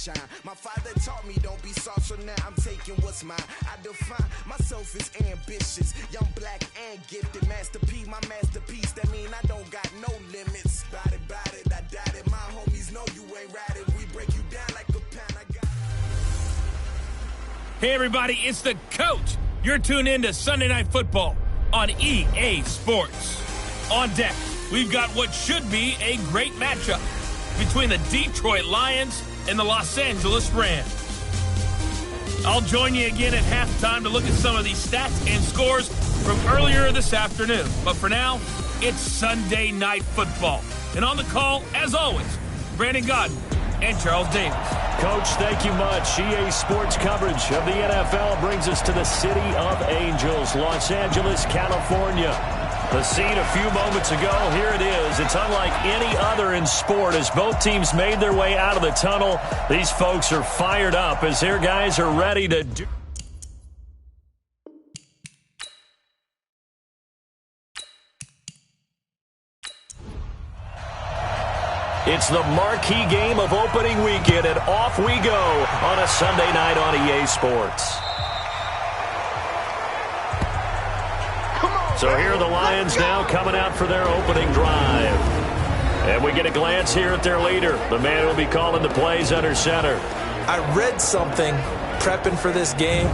shine. My father taught me don't be soft, so now I'm taking what's mine. I define myself as ambitious, young, black, and gifted. Master P, my masterpiece. That mean I don't got no limits. Bout it, I doubt it. My homies know you ain't right it. We break you down like a pound. I got. Hey everybody, it's the coach. You're tuned in to Sunday Night Football on EA Sports. On deck, we've got what should be a great matchup between the Detroit Lions and the Los Angeles Rams. I'll join you again at halftime to look at some of these stats and scores from earlier this afternoon. But for now, it's Sunday Night Football. And on the call, as always, Brandon Godden and Charles Davis. Coach, thank you much. EA Sports coverage of the NFL brings us to the City of Angels, Los Angeles, California. The scene a few moments ago, here it is. It's unlike any other in sport as both teams made their way out of the tunnel. These folks are fired up as their guys are ready to do. It's the marquee game of opening weekend, and off we go on a Sunday night on EA Sports. So here are the Lions now coming out for their opening drive. And we get a glance here at their leader, the man who will be calling the plays under center. I read something prepping for this game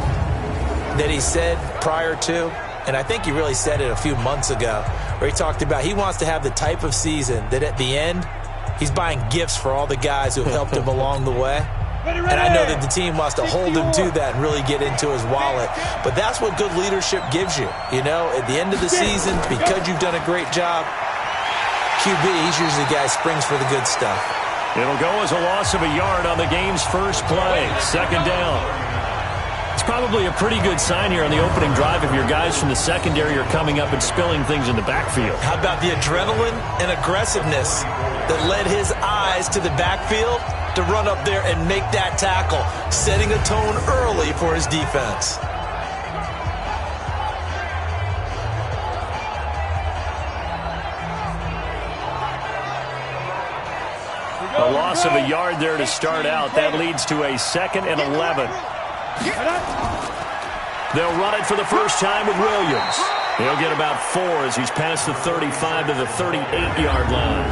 that he said prior to, and I think he really said it a few months ago, where he talked about he wants to have the type of season that at the end, he's buying gifts for all the guys who have helped him along the way. And I know that the team wants to hold him to that and really get into his wallet. But that's what good leadership gives you. You know, at the end of the season, because you've done a great job, QB, he's usually the guy who springs for the good stuff. It'll go as a loss of a yard on the game's first play. Second down. It's probably a pretty good sign here on the opening drive if your guys from the secondary are coming up and spilling things in the backfield. How about the adrenaline and aggressiveness that led his eyes to the backfield to run up there and make that tackle, setting a tone early for his defense. A loss of a yard there to start out. That leads to a 2nd and 11. They'll run it for the first time with Williams. He'll get about 4 as he's past the 35 to the 38-yard line.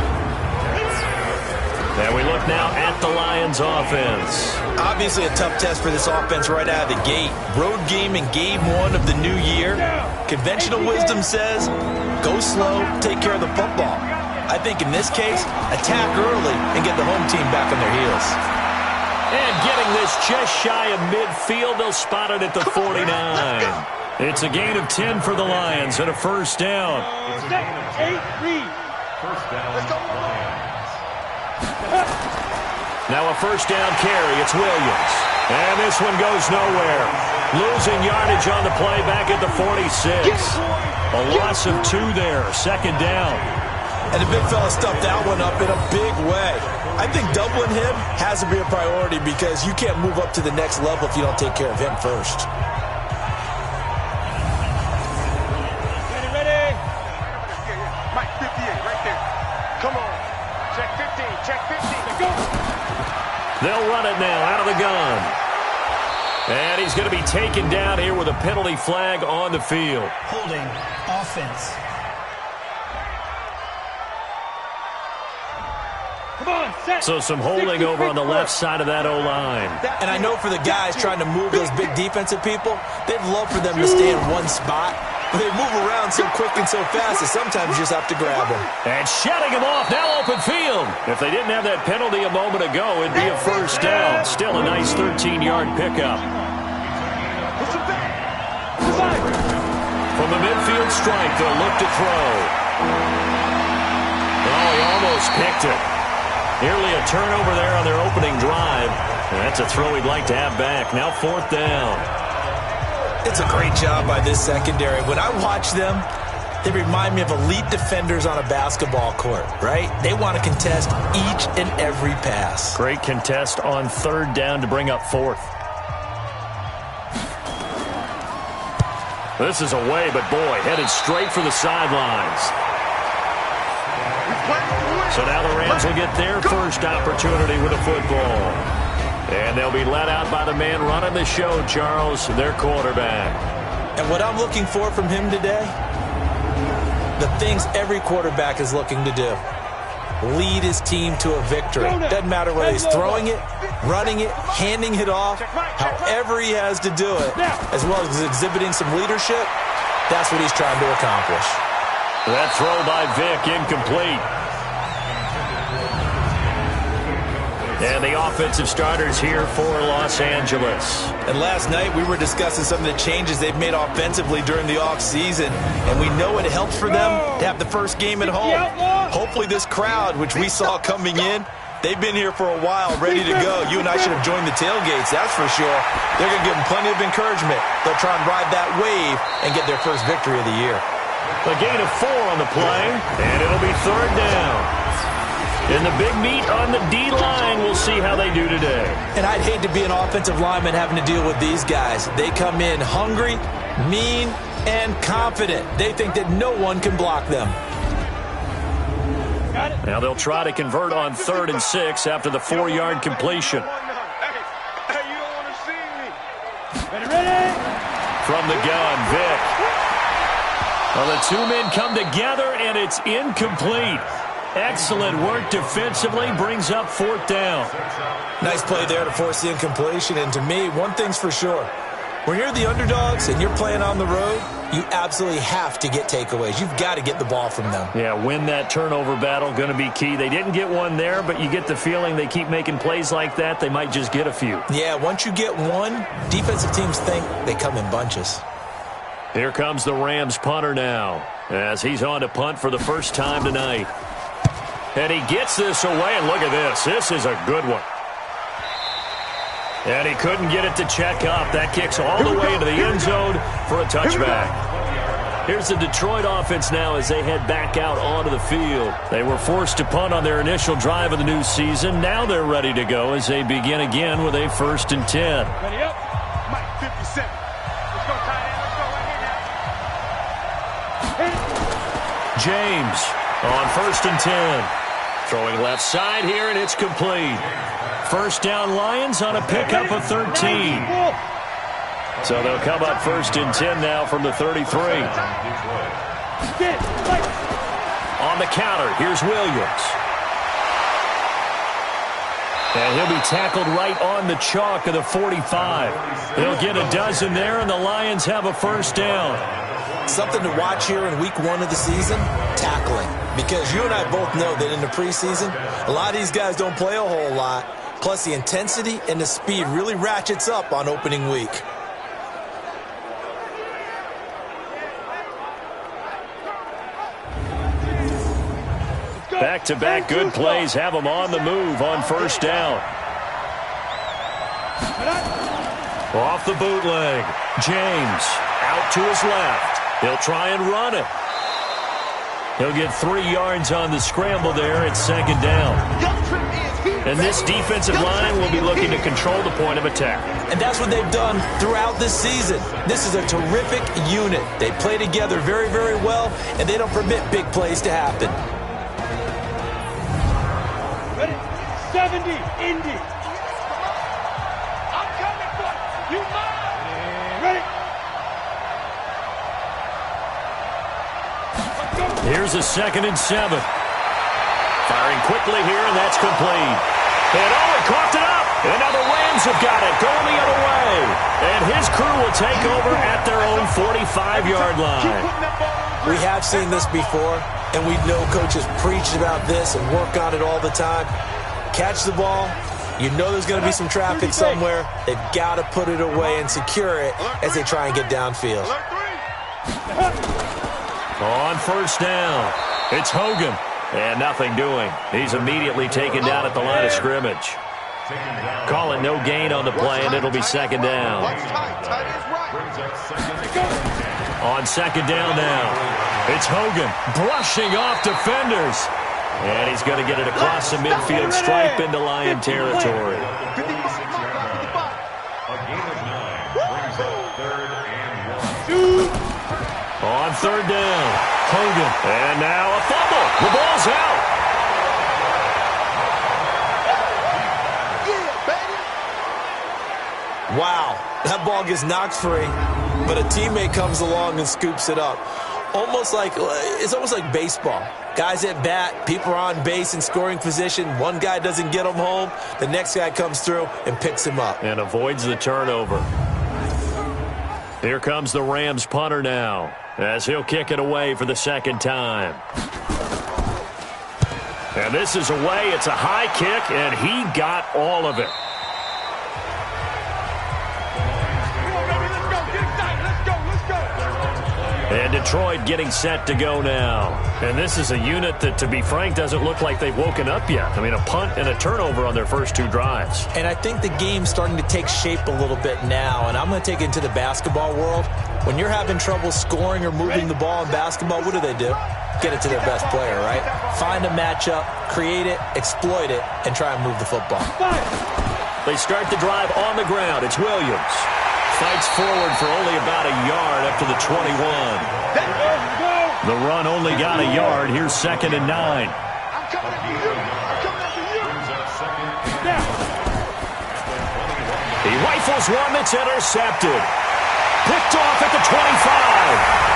And we look now at the Lions offense. Obviously a tough test for this offense right out of the gate. Road game in game 1 of the new year. Conventional wisdom says, go slow, take care of the football. I think in this case, attack early and get the home team back on their heels. And getting this just shy of midfield, they'll spot it at the 49. It's a gain of 10 for the Lions and a first down. First down, Lions. Now a first down carry. It's Williams. And this one goes nowhere. Losing yardage on the play back at the 46. A loss of 2 there. Second down. And the big fella stuffed that one up in a big way. I think doubling him has to be a priority because you can't move up to the next level if you don't take care of him first. Ready. Mike, 58, right there. Come on. Check 15, check 15. Go. They'll run it now out of the gun. And he's going to be taken down here with a penalty flag on the field. Holding offense. So some holding over on the left side of that O-line. And I know for the guys trying to move those big defensive people, they'd love for them to stay in one spot. But they move around so quick and so fast that sometimes you just have to grab them. And shutting him off, now open field. If they didn't have that penalty a moment ago, it'd be a first down. Still a nice 13-yard pickup. From the midfield strike, they'll look to throw. Oh, he almost picked it. Nearly a turnover there on their opening drive. And that's a throw he'd like to have back. Now 4th down. It's a great job by this secondary. When I watch them, they remind me of elite defenders on a basketball court, right? They want to contest each and every pass. Great contest on 3rd down to bring up 4th. This is away, but boy, headed straight for the sidelines. So now the Rams will get their first opportunity with a football. And they'll be let out by the man running the show, Charles, their quarterback. And what I'm looking for from him today, the things every quarterback is looking to do. Lead his team to a victory. Doesn't matter whether he's throwing it, running it, handing it off, however he has to do it, as well as exhibiting some leadership, that's what he's trying to accomplish. That throw by Vic incomplete. And the offensive starters here for Los Angeles. And last night we were discussing some of the changes they've made offensively during the offseason, and we know it helps for them to have the first game at home. Hopefully this crowd, which we saw coming in, they've been here for a while, ready to go. You and I should have joined the tailgates, that's for sure. They're going to give them plenty of encouragement. They'll try and ride that wave and get their first victory of the year. A gain of 4 on the play, and it'll be third down. In the big meet on the D-line, we'll see how they do today. And I'd hate to be an offensive lineman having to deal with these guys. They come in hungry, mean, and confident. They think that no one can block them. Now they'll try to convert on 3rd and 6 after the 4-yard completion. Hey, you don't want to see me. Ready? From the gun, Vic. Well, the two men come together, and it's incomplete. Excellent work defensively, brings up 4th down. Nice play there to force the incompletion, and to me, one thing's for sure. When you're the underdogs and you're playing on the road, you absolutely have to get takeaways. You've got to get the ball from them. Yeah, win that turnover battle, going to be key. They didn't get one there, but you get the feeling they keep making plays like that, they might just get a few. Yeah, once you get one, defensive teams think they come in bunches. Here comes the Rams punter now, as he's on to punt for the first time tonight. And he gets this away, and look at this. This is a good one. And he couldn't get it to check up. That kicks all the way into the end zone for a touchback. Here's the Detroit offense now as they head back out onto the field. They were forced to punt on their initial drive of the new season. Now they're ready to go as they begin again with a 1st and 10. Ready up. Mike 57. Let's go, tight end. Let's go right here now. James on 1st and 10. Throwing left side here, and it's complete. First down Lions on a pickup of 13. So they'll come up 1st and 10 now from the 33. On the counter, here's Williams. And he'll be tackled right on the chalk of the 45. They'll get a dozen there, and the Lions have a first down. Something to watch here in week 1 of the season, tackling. Because you and I both know that in the preseason, a lot of these guys don't play a whole lot. Plus, the intensity and the speed really ratchets up on opening week. Back-to-back good plays have them on the move on first down. Off the bootleg. James out to his left. He'll try and run it. He'll get 3 yards on the scramble there at 2nd down. And this defensive line will be looking to control the point of attack. And that's what they've done throughout this season. This is a terrific unit. They play together very, very well, and they don't permit big plays to happen. Ready? 70, Indy. I'm coming for you. You mine. Ready? Here's a 2nd and 7. Firing quickly here, and that's complete. And he coughed it up. And now the Rams have got it, going the other way. And his crew will take over at their own 45-yard line. We have seen this before, and we know coaches preach about this and work on it all the time. Catch the ball. You know there's going to be some traffic somewhere. They've got to put it away and secure it as they try and get downfield. On first down, it's Hogan. And nothing doing. He's immediately taken down at the line of scrimmage. Call it no gain on the play, and it'll be 2nd down. On 2nd down now, it's Hogan brushing off defenders. And he's going to get it across the midfield stripe into Lion territory. On 3rd down, Hogan. And now a fumble. The ball's out. Wow, that ball gets knocked free, but a teammate comes along and scoops it up. It's almost like baseball. Guys at bat, people are on base in scoring position. One guy doesn't get him home. The next guy comes through and picks him up. And avoids the turnover. Here comes the Rams punter now, as he'll kick it away for the second time. And this is away. It's a high kick, and he got all of it. And Detroit getting set to go now. And this is a unit that, to be frank, doesn't look like they've woken up yet. I mean, a punt and a turnover on their first two drives. And I think the game's starting to take shape a little bit now. And I'm going to take it into the basketball world. When you're having trouble scoring or moving the ball in basketball, what do? Get it to their best player, right? Find a matchup, create it, exploit it, and try and move the football. They start the drive on the ground. It's Williams. Fights forward for only about a yard up to the 21. The run only got a yard. Here's 2nd and 9. I'm coming after you. He rifles one that's intercepted. Picked off at the 25.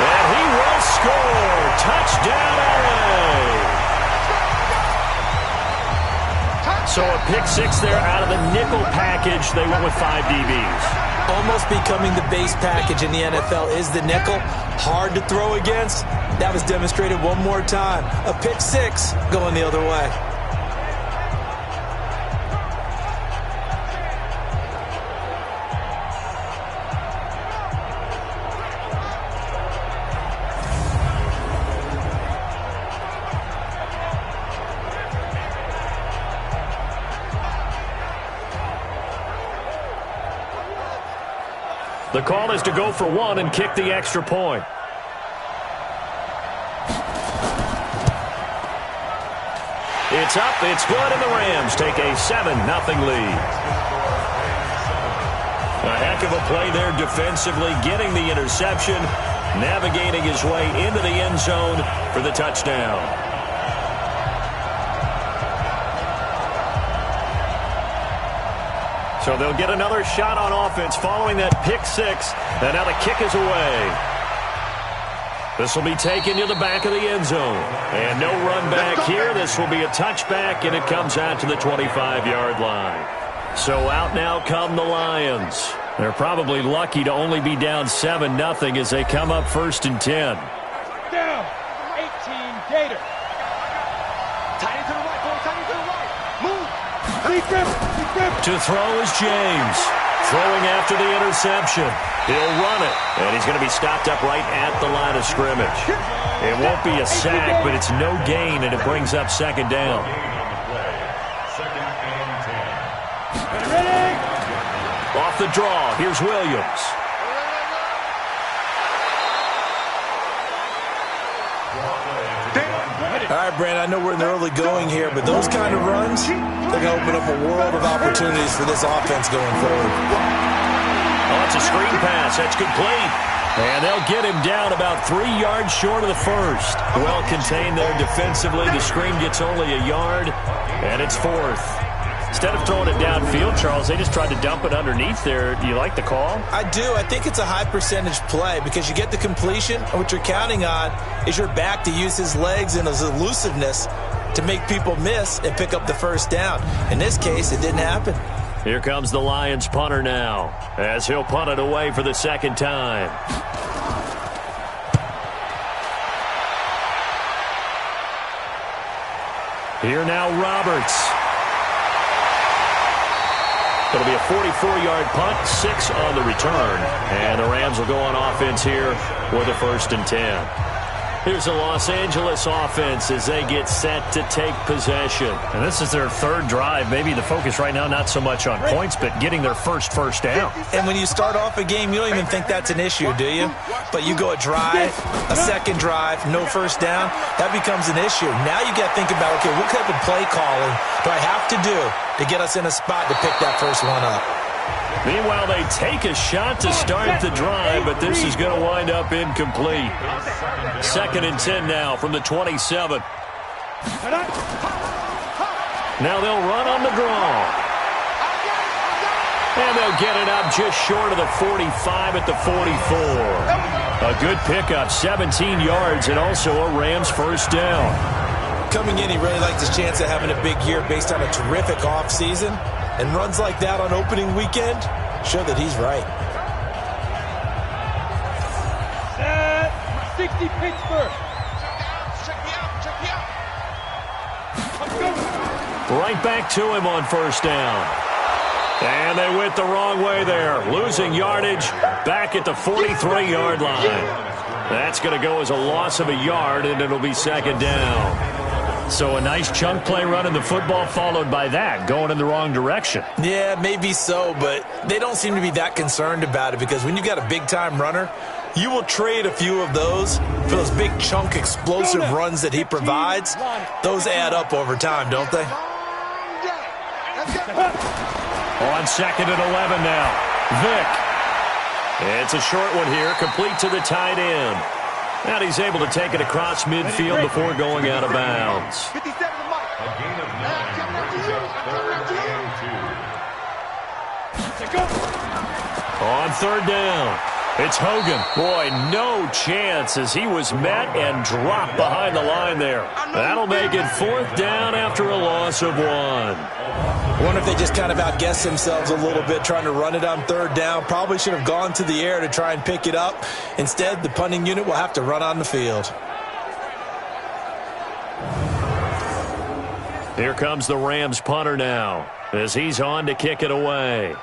And he will score. Touchdown, LA. So a pick six there out of the nickel package. They went with 5 DBs. Almost becoming the base package in the NFL is the nickel. Hard to throw against. That was demonstrated one more time. A pick six going the other way. The call is to go for one and kick the extra point. It's up, it's good, and the Rams take a 7-0 lead. A heck of a play there defensively, getting the interception, navigating his way into the end zone for the touchdown. So they'll get another shot on offense following that pick six. And now the kick is away. This will be taken to the back of the end zone. And no run back here. This will be a touchback, and it comes out to the 25-yard line. So out now come the Lions. They're probably lucky to only be down 7-0 as they come up 1st and 10. Down. 18 Gator. Tight to the right, boy. Tight to the right. Move. Deep grip. To throw is James. Throwing after the interception. He'll run it. And he's going to be stopped up right at the line of scrimmage. It won't be a sack, but it's no gain, and it brings up 2nd down. Off the draw, here's Williams. All right, Brandon, I know we're in the early going here, but those kind of runs, they're going to open up a world of opportunities for this offense going forward. Oh, it's a screen pass. That's complete. And they'll get him down about 3 yards short of the first. Well contained there defensively. The screen gets only a yard, and it's 4th. Instead of throwing it downfield, Charles, they just tried to dump it underneath there. Do you like the call? I do. I think it's a high percentage play because you get the completion, and what you're counting on is your back to use his legs and his elusiveness to make people miss and pick up the first down. In this case, it didn't happen. Here comes the Lions punter now, as he'll punt it away for the 2nd time. Here now, Roberts. It'll be a 44-yard punt, 6 on the return. And the Rams will go on offense here with a 1st and 10. Here's the Los Angeles offense as they get set to take possession. And this is their 3rd drive. Maybe the focus right now not so much on points, but getting their first down. And when you start off a game, you don't even think that's an issue, do you? But you go a drive, a 2nd drive, no first down, that becomes an issue. Now you got to think about, okay, what type of play calling do I have to do to get us in a spot to pick that first one up? Meanwhile, they take a shot to start the drive, but this is going to wind up incomplete. 2nd and 10 now from the 27. Now they'll run on the draw. And they'll get it up just short of the 45 at the 44. A good pickup, 17 yards, and also a Rams first down. Coming in, he really liked his chance of having a big year based on a terrific offseason. And runs like that on opening weekend show that he's right. 60 Pittsburgh. Right back to him on first down. And they went the wrong way there. Losing yardage back at the 43-yard line. That's going to go as a loss of a yard, and it'll be second down. So a nice chunk play running the football followed by that, going in the wrong direction. Yeah, maybe so, but they don't seem to be that concerned about it because when you've got a big-time runner, you will trade a few of those for those big chunk explosive runs that he provides. Those add up over time, don't they? On second and 11 now. Vick. It's a short one here, complete to the tight end. And he's able to take it across midfield before going out of bounds. On third down, it's Hogan. Boy, no chance as he was met and dropped behind the line there. That'll make it fourth down after a loss of 1. I wonder if they just kind of outguessed themselves a little bit trying to run it on third down. Probably should have gone to the air to try and pick it up. Instead, the punting unit will have to run on the field. Here comes the Rams punter now as he's on to kick it away.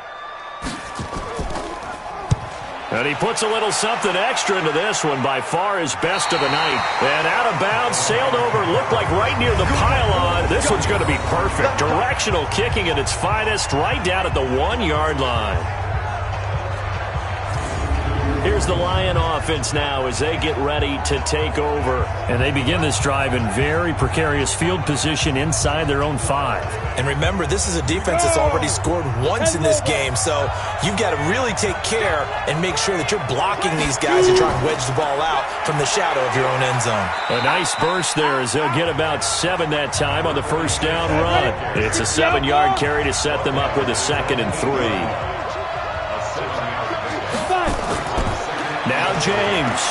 And he puts a little something extra into this one, by far his best of the night. And out of bounds, sailed over, looked like right near the pylon. This one's going to be perfect. Directional kicking at its finest, right down at the 1-yard line. Here's the Lion offense now as they get ready to take over. And they begin this drive in very precarious field position inside their own 5. And remember, this is a defense that's already scored once in this game, so you've got to really take care and make sure that you're blocking these guys and try and wedge the ball out from the shadow of your own end zone. A nice burst there as they'll get about 7 that time on the first down run. It's a 7-yard carry to set them up with a 2nd and 3. Now James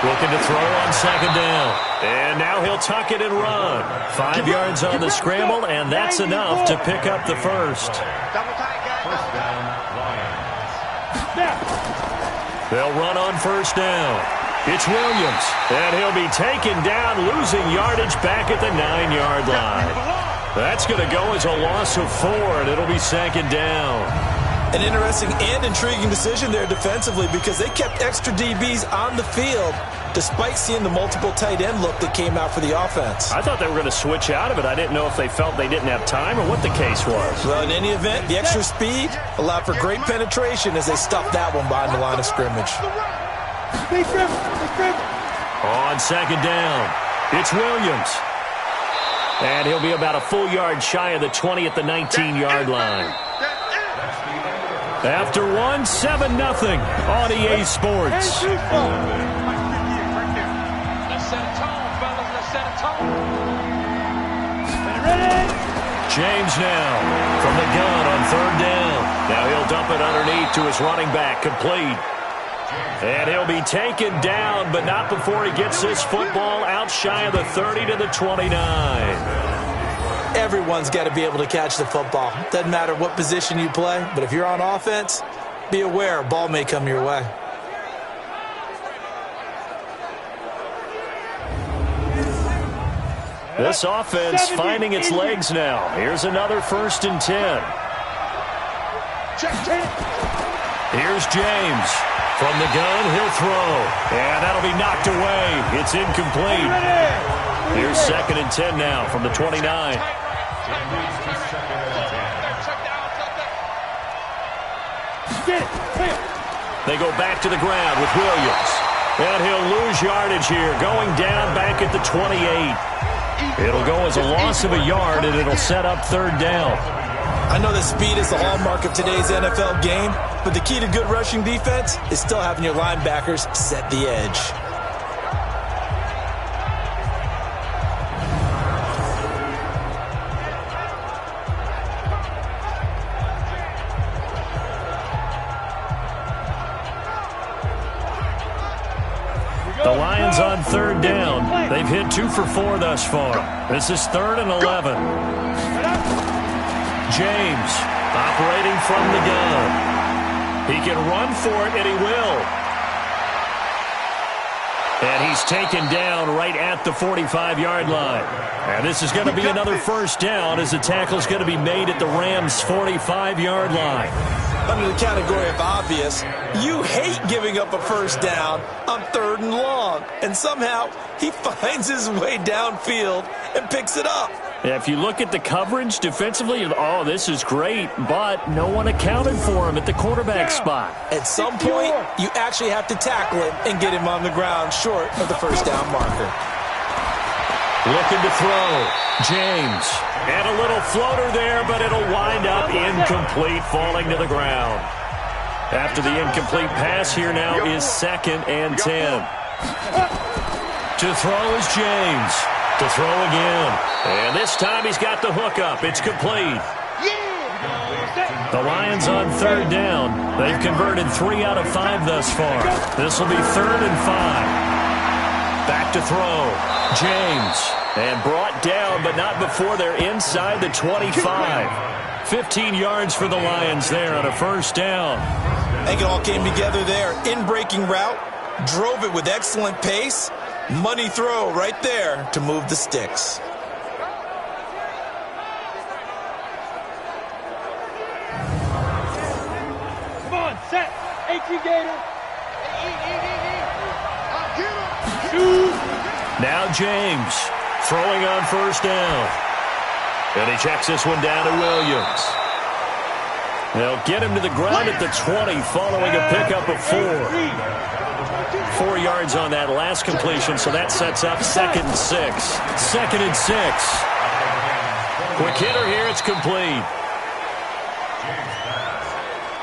looking to throw on second down. And now he'll tuck it and run. 5 yards on the scramble, and that's enough to pick up the first. They'll run on first down. It's Williams, and he'll be taken down, losing yardage back at the 9-yard line. That's going to go as a loss of 4, and it'll be second down. An interesting and intriguing decision there defensively because they kept extra DBs on the field despite seeing the multiple tight end look that came out for the offense. I thought they were going to switch out of it. I didn't know if they felt they didn't have time or what the case was. Well, in any event, the extra speed allowed for great penetration as they stuffed that one behind the line of scrimmage. On second down, it's Williams. And he'll be about a full yard shy of the 20 at the 19-yard line. After 1, 7-0 on EA Sports. Let's set a tone, fellas. Let's set a tone. Ready? James now from the gun on third down. Now he'll dump it underneath to his running back, complete. And he'll be taken down, but not before he gets this football out shy of the 30 to the 29. Everyone's got to be able to catch the football. Doesn't matter what position you play, but if you're on offense, be aware a ball may come your way. This offense finding its legs now. Here's another 1st and 10. Here's James. From the gun, he'll throw. And that'll be knocked away. It's incomplete. Here's 2nd and 10 now from the 29. They go back to the ground with Williams. And he'll lose yardage here, going down back at the 28. It'll go as a loss of a yard, and it'll set up third down. I know that speed is the hallmark of today's NFL game, but the key to good rushing defense is still having your linebackers set the edge. third down. They've hit 2 for 4 thus far. This is 3rd and 11. James operating from the gun. He can run for it, and he will. And he's taken down right at the 45-yard line. And this is going to be another first down as the tackle's going to be made at the Rams' 45-yard line. Under the category of obvious, you hate giving up a first down on 3rd and long. And somehow he finds his way downfield and picks it up. Yeah, if you look at the coverage defensively, oh, this is great, but no one accounted for him at the quarterback spot. At some point, you actually have to tackle him and get him on the ground short of the first down marker. Looking to throw. James. And a little floater there, but it'll wind up incomplete, falling to the ground. After the incomplete pass, here now is 2nd and 10. To throw is James. To throw again. And this time he's got the hook up. It's complete. The Lions on 3rd down. They've converted 3 out of 5 thus far. This will be 3rd and 5. Back to throw. James. And brought down, but not before they're inside the 25. 15 yards for the Lions there on a first down. I think it all came together there. In-breaking route. Drove it with excellent pace. Money throw right there to move the sticks. Come on, set. 18 Gator. Now James throwing on first down. And he checks this one down to Williams. They'll get him to the ground at the 20 following a pickup of 4. 4 yards on that last completion, so that sets up 2nd and 6. 2nd and 6. Quick hitter here, it's complete.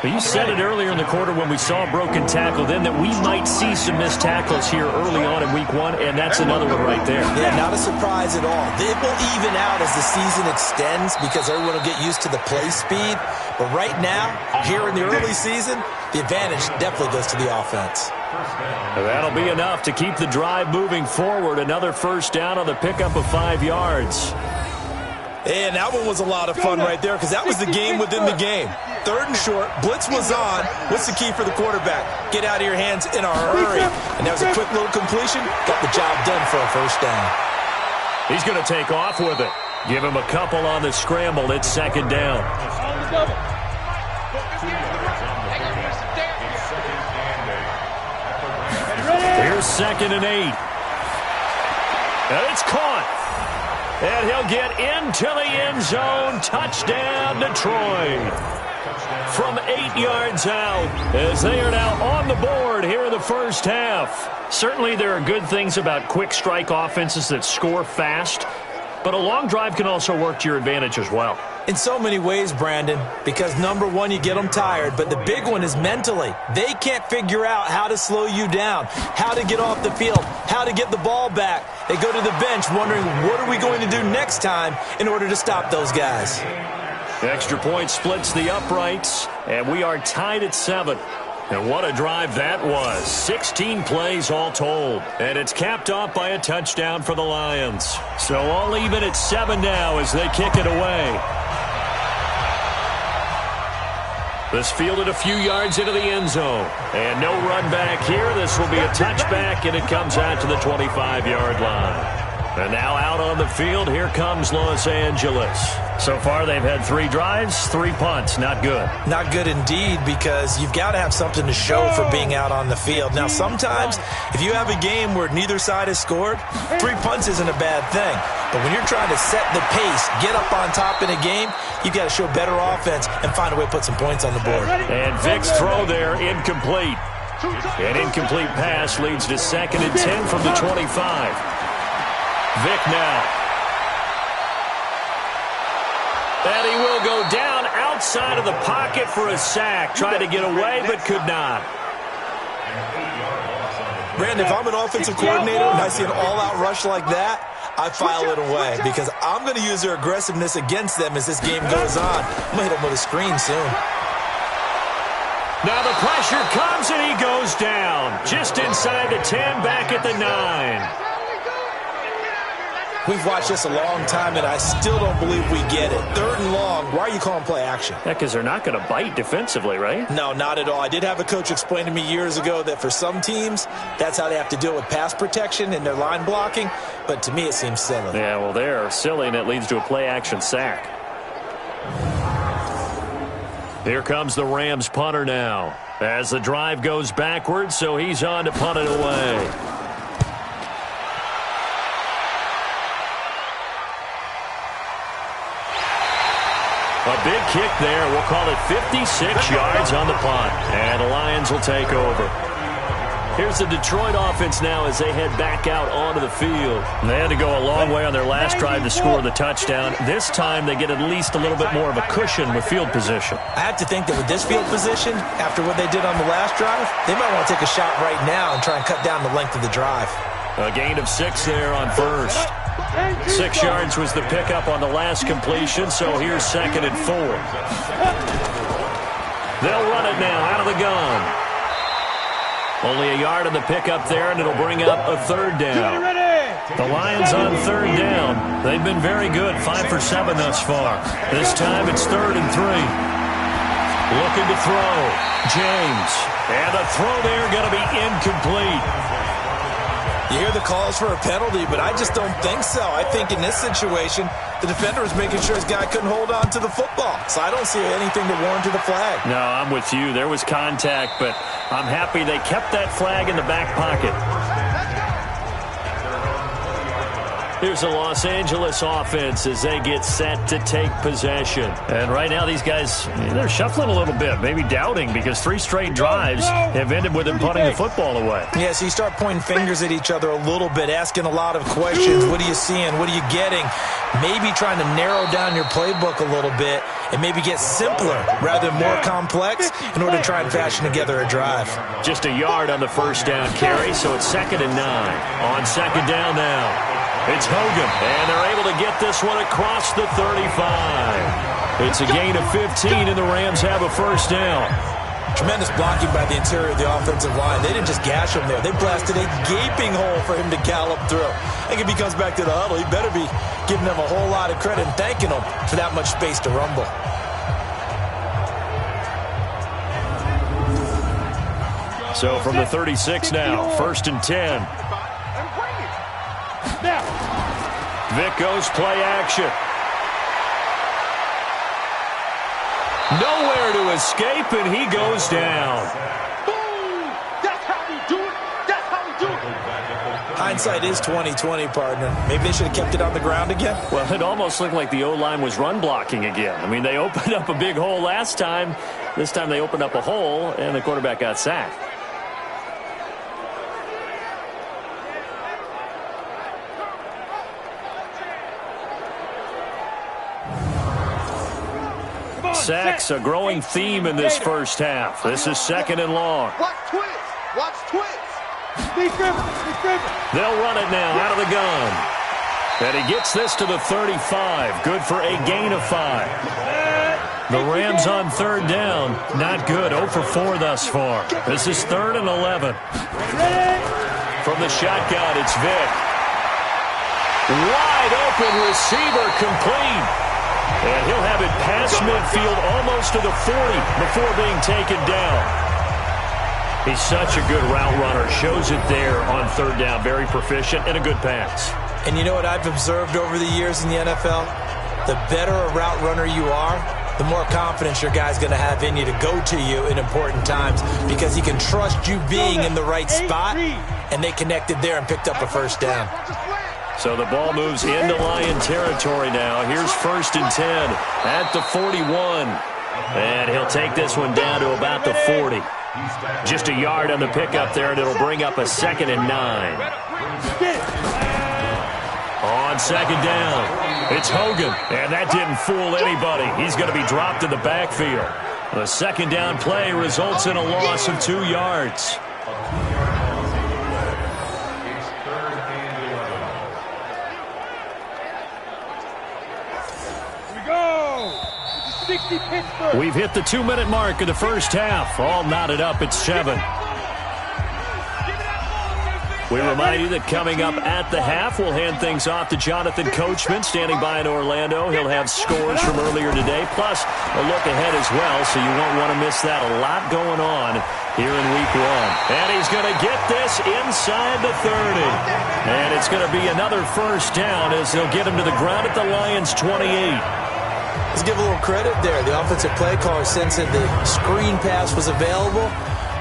But you said it earlier in the quarter when we saw a broken tackle then that we might see some missed tackles here early on in week 1, and that's another one right there. Yeah, not a surprise at all. It will even out as the season extends because everyone will get used to the play speed. But right now, here in the early season, the advantage definitely goes to the offense. That'll be enough to keep the drive moving forward. Another first down on the pickup of 5 yards. And that one was a lot of fun right there because that was the game within the game. 3rd and short, blitz was on. What's the key for the quarterback? Get out of your hands in a hurry. And that was a quick little completion. Got the job done for a first down. He's going to take off with it. Give him a couple on the scramble. It's 2nd down. Here's 2nd and 8. And it's caught. And he'll get into the end zone. Touchdown, Detroit. From 8 yards out as they are now on the board here in the first half. Certainly there are good things about quick strike offenses that score fast, but a long drive can also work to your advantage as well. In so many ways, Brandon, because number one, you get them tired, but the big one is mentally. They can't figure out how to slow you down, how to get off the field, how to get the ball back. They go to the bench wondering, what are we going to do next time in order to stop those guys? Extra point splits the uprights, and we are tied at 7. And what a drive that was. 16 plays all told. And it's capped off by a touchdown for the Lions. So all even at 7 now as they kick it away. This fielded a few yards into the end zone. And no run back here. This will be a touchback, and it comes out to the 25-yard line. And now out on the field, here comes Los Angeles. So far, they've had 3 drives, 3 punts. Not good. Not good indeed, because you've got to have something to show for being out on the field. Now, sometimes, if you have a game where neither side has scored, 3 punts isn't a bad thing. But when you're trying to set the pace, get up on top in a game, you've got to show better offense and find a way to put some points on the board. And Vic's throw there, incomplete. An incomplete pass leads to 2nd and 10 from the 25. Vic now. And he will go down outside of the pocket for a sack. Tried to get away, but could not. Brandon, if I'm an offensive coordinator and I see an all-out rush like that, I file it away because I'm going to use their aggressiveness against them as this game goes on. I'm going to hit them with a screen soon. Now the pressure comes and he goes down. Just inside the 10, back at the 9. We've watched this a long time, and I still don't believe we get it. 3rd and long, why are you calling play action? Yeah, because they're not going to bite defensively, right? No, not at all. I did have a coach explain to me years ago that for some teams, that's how they have to deal with pass protection and their line blocking. But to me, it seems silly. Yeah, well, they're silly, and it leads to a play action sack. Here comes the Rams punter now. As the drive goes backwards, so he's on to punt it away. A big kick there. We'll call it 56 yards on the punt. And the Lions will take over. Here's the Detroit offense now as they head back out onto the field. They had to go a long way on their last drive to score the touchdown. This time they get at least a little bit more of a cushion with field position. I have to think that with this field position, after what they did on the last drive, they might want to take a shot right now and try and cut down the length of the drive. A gain of 6 there on first. 6 yards was the pickup on the last completion, so here's 2nd and 4. They'll run it now out of the gun. Only a yard on the pickup there, and it'll bring up a 3rd down. The Lions on 3rd down. They've been very good, 5 for 7 thus far. This time it's 3rd and 3. Looking to throw. James. And the throw there going to be incomplete. You hear the calls for a penalty, but I just don't think so. I think in this situation, the defender was making sure his guy couldn't hold on to the football. So I don't see anything to warrant to the flag. No, I'm with you. There was contact, but I'm happy they kept that flag in the back pocket. Here's the Los Angeles offense as they get set to take possession. And right now these guys, they're shuffling a little bit, maybe doubting because 3 straight drives have ended with them punting the football away. Yeah, so you start pointing fingers at each other a little bit, asking a lot of questions. What are you seeing? What are you getting? Maybe trying to narrow down your playbook a little bit and maybe get simpler rather than more complex in order to try and fashion together a drive. Just a yard on the first down carry, so it's 2nd and 9. On 2nd down now. It's Hogan, and they're able to get this one across the 35. It's a gain of 15, and the Rams have a first down. Tremendous blocking by the interior of the offensive line. They didn't just gash him there. They blasted a gaping hole for him to gallop through. I think if he comes back to the huddle, he better be giving them a whole lot of credit and thanking them for that much space to rumble. So from the 36 now, 1st and 10. Vic goes play action. Nowhere to escape, and he goes down. Boom! That's how we do it. That's how we do it. Hindsight is 20/20, partner. Maybe they should have kept it on the ground again. Well, it almost looked like the O-line was run blocking again. I mean, they opened up a big hole last time. This time they opened up a hole, and the quarterback got sacked. Sacks, a growing theme in this first half. This is 2nd and long. Watch twins. Watch twins. They'll run it now out of the gun. And he gets this to the 35. Good for a gain of 5. The Rams on 3rd down. Not good. 0 for 4 thus far. This is 3rd and 11. From the shotgun, it's Vic. Wide open receiver complete. And he'll have it past midfield almost to the 40 before being taken down. He's such a good route runner. Shows it there on 3rd down. Very proficient and a good pass. And you know what I've observed over the years in the NFL? The better a route runner you are, the more confidence your guy's going to have in you to go to you in important times because he can trust you being in the right spot, and they connected there and picked up a first down. So the ball moves into Lion territory now. Here's 1st and 10 at the 41. And he'll take this one down to about the 40. Just a yard on the pickup there, and it'll bring up a 2nd and 9. On 2nd down, it's Hogan. And that didn't fool anybody. He's going to be dropped in the backfield. The 2nd down play results in a loss of 2 yards. We've hit the 2-minute mark of the first half. All knotted up at 7. We remind you that coming up at the half, we'll hand things off to Jonathan Coachman, standing by in Orlando. He'll have scores from earlier today, plus a look ahead as well, so you won't want to miss that. A lot going on here in Week 1. And he's going to get this inside the 30. And it's going to be another first down as they'll get him to the ground at the Lions' 28. Let's give a little credit there. The offensive play caller sensed that the screen pass was available.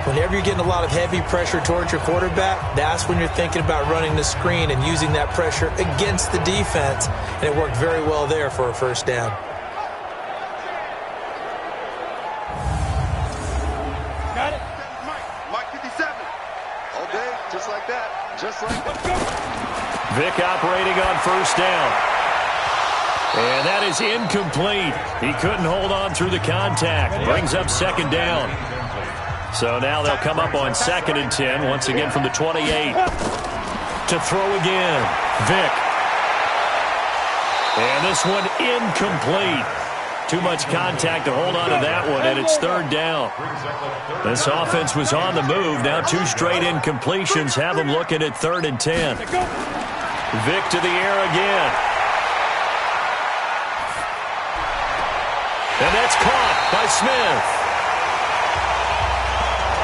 Whenever you're getting a lot of heavy pressure towards your quarterback, that's when you're thinking about running the screen and using that pressure against the defense. And it worked very well there for a first down. Got it. Mike 57. All day, just like that. Just like that. Vic operating on first down. And that is incomplete. He couldn't hold on through the contact. Brings up second down. So now they'll come up on 2nd and 10, once again from the 28. To throw again, Vic. And this one incomplete. Too much contact to hold on to that one, and it's 3rd down. This offense was on the move. Now 2 straight incompletions have them looking at 3rd and 10. Vic to the air again. And that's caught by Smith.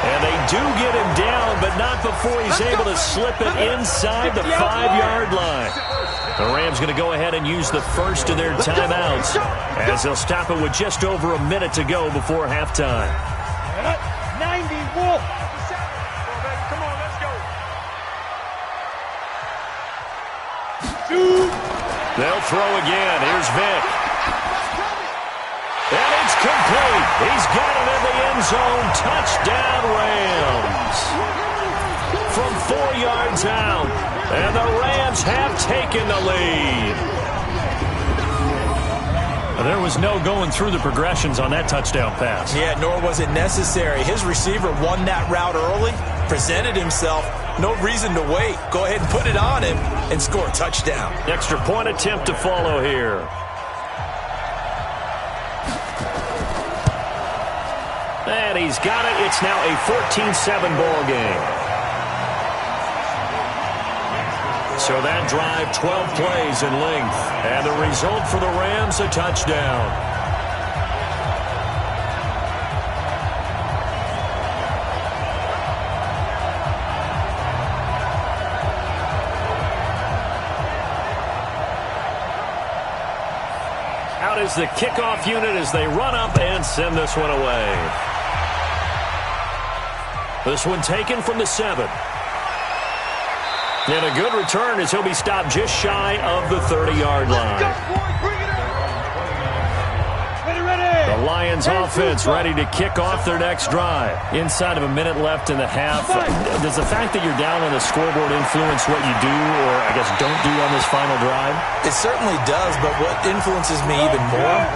And they do get him down, but not before he's able to slip it inside the 5-yard line. The Rams going to go ahead and use the first of their timeouts as they'll stop it with just over a minute to go before halftime. 90 Wolf. Come on, let's go. They'll throw again. Here's Vic. And it's complete. He's got it in the end zone. Touchdown, Rams. From 4 yards out. And the Rams have taken the lead. There was no going through the progressions on that touchdown pass. Yeah, nor was it necessary. His receiver won that route early, presented himself. No reason to wait. Go ahead and put it on him and score a touchdown. Extra point attempt to follow here. And he's got it. It's now a 14-7 ball game. So that drive, 12 plays in length. And the result for the Rams, a touchdown. Out is the kickoff unit as they run up and send this one away. This one taken from the 7. And a good return as he'll be stopped just shy of the 30-yard line. The Lions offense ready to kick off their next drive. Inside of a minute left in the half. Does the fact that you're down on the scoreboard influence what you do or, I guess, don't do on this final drive? It certainly does, but what influences me even more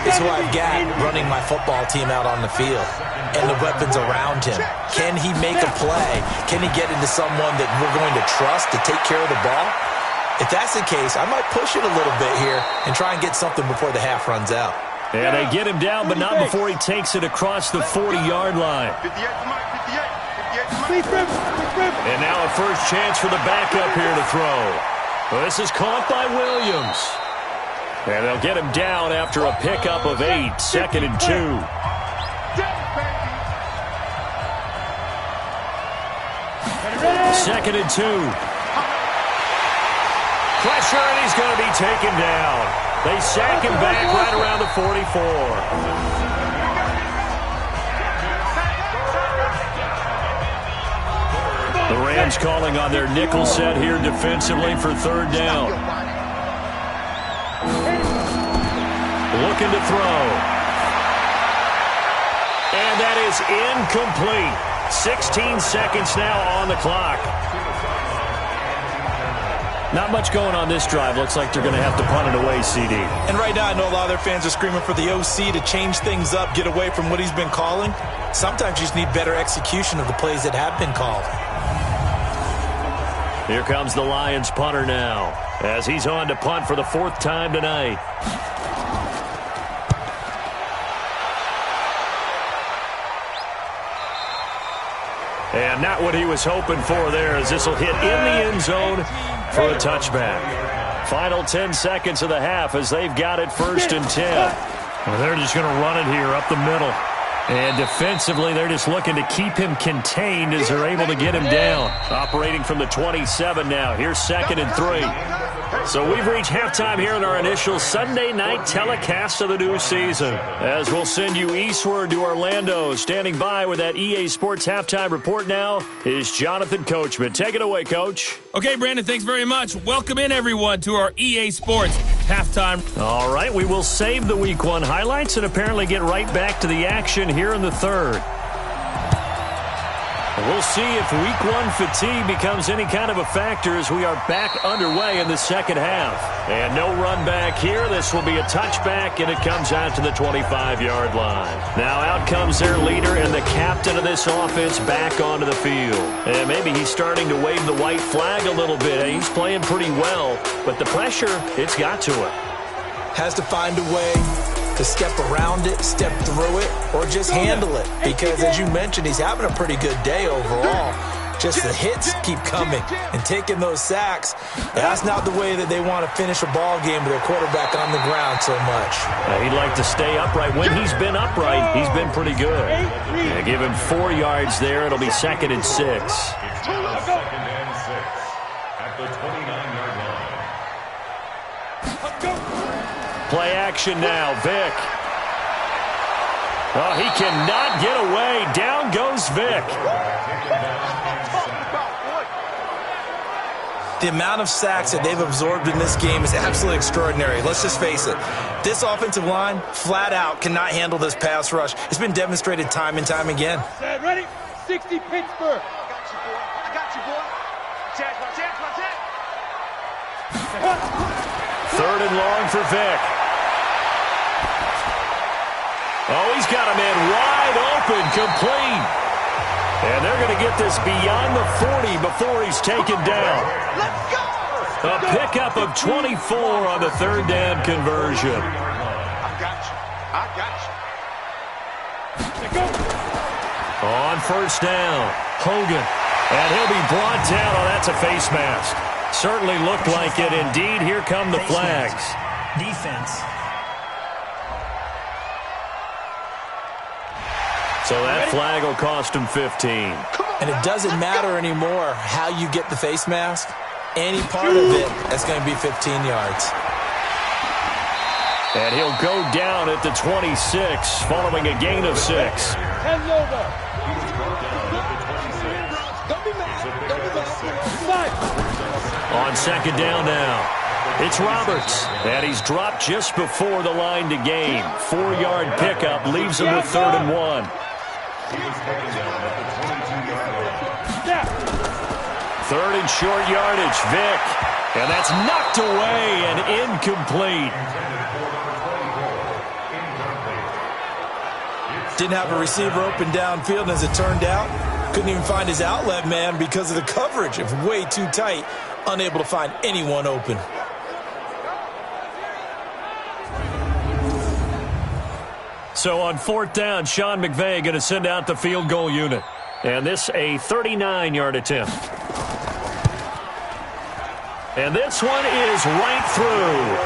is who I've got running my football team out on the field and the weapons around him. Can he make a play? Can he get into someone that we're going to trust to take care of the ball? If that's the case, I might push it a little bit here and try and get something before the half runs out. And they get him down, but not before he takes it across the 40-yard line. And now a first chance for the backup here to throw. Well, this is caught by Williams. And they'll get him down after a pickup of 8, 2nd and 2. Second and 2. Pressure, and he's going to be taken down. They sack him back right around the 44. The Rams calling on their nickel set here defensively for 3rd down. Looking to throw. And that is incomplete. 16 seconds now on the clock. Not much going on this drive. Looks like they're going to have to punt it away, CD. And right now I know a lot of their fans are screaming for the OC to change things up, get away from what he's been calling. Sometimes you just need better execution of the plays that have been called. Here comes the Lions punter now as he's on to punt for the 4th time tonight. And not what he was hoping for there, as this will hit in the end zone for a touchback. Final 10 seconds of the half as they've got it 1st and 10. Well, they're just going to run it here up the middle. And defensively, they're just looking to keep him contained as they're able to get him down. Operating from the 27 now. Here's 2nd and 3. So we've reached halftime here in our initial Sunday night telecast of the new season. As we'll send you eastward to Orlando. Standing by with that EA Sports halftime report now is Jonathan Coachman. Take it away, Coach. Okay, Brandon, thanks very much. Welcome in, everyone, to our EA Sports halftime. All right, we will save the Week 1 highlights and apparently get right back to the action here in the 3rd. We'll see if Week 1 fatigue becomes any kind of a factor as we are back underway in the 2nd half. And no run back here. This will be a touchback, and it comes out to the 25-yard line. Now out comes their leader and the captain of this offense back onto the field. And maybe he's starting to wave the white flag a little bit. He's playing pretty well, but the pressure, it's got to him. Has to find a way to step around it, step through it, or just handle it. Because, as you mentioned, he's having a pretty good day overall. Just the hits keep coming and taking those sacks. That's not the way that they want to finish a ball game with their quarterback on the ground so much. He'd like to stay upright. When he's been upright, he's been pretty good. Give him 4 yards there. It'll be 2nd and 6. It's 2nd and 6 at the 29-yard line. Play action now, Vic. Oh, he cannot get away. Down goes Vic. The amount of sacks that they've absorbed in this game is absolutely extraordinary. Let's just face it. This offensive line, flat out, cannot handle this pass rush. It's been demonstrated time and time again. Set, ready? 60 Pittsburgh. I got you, boy. Jack. 3rd and long for Vic. Oh, he's got a man wide open, complete. And they're going to get this beyond the 40 before he's taken down. Let's go! A pickup of 24 on the 3rd down conversion. I got you. On 1st down, Hogan. And he'll be brought down. Oh, that's a face mask. Certainly looked like it. Indeed, here come the flags. Defense. So that flag will cost him 15. And it doesn't matter anymore how you get the face mask. Any part of it, that's going to be 15 yards. And he'll go down at the 26 following a gain of 6. On 2nd down now, it's Roberts. And he's dropped just before the line to gain. 4-yard pickup leaves him with 3rd and 1. He was taken down at the 22-yard line. 3rd and short yardage, Vic. And that's knocked away and incomplete. Didn't have a receiver open downfield, and as it turned out, couldn't even find his outlet man because of the coverage. It was way too tight, unable to find anyone open. So on 4th down, Sean McVay going to send out the field goal unit. And this a 39-yard attempt. And this one is right through.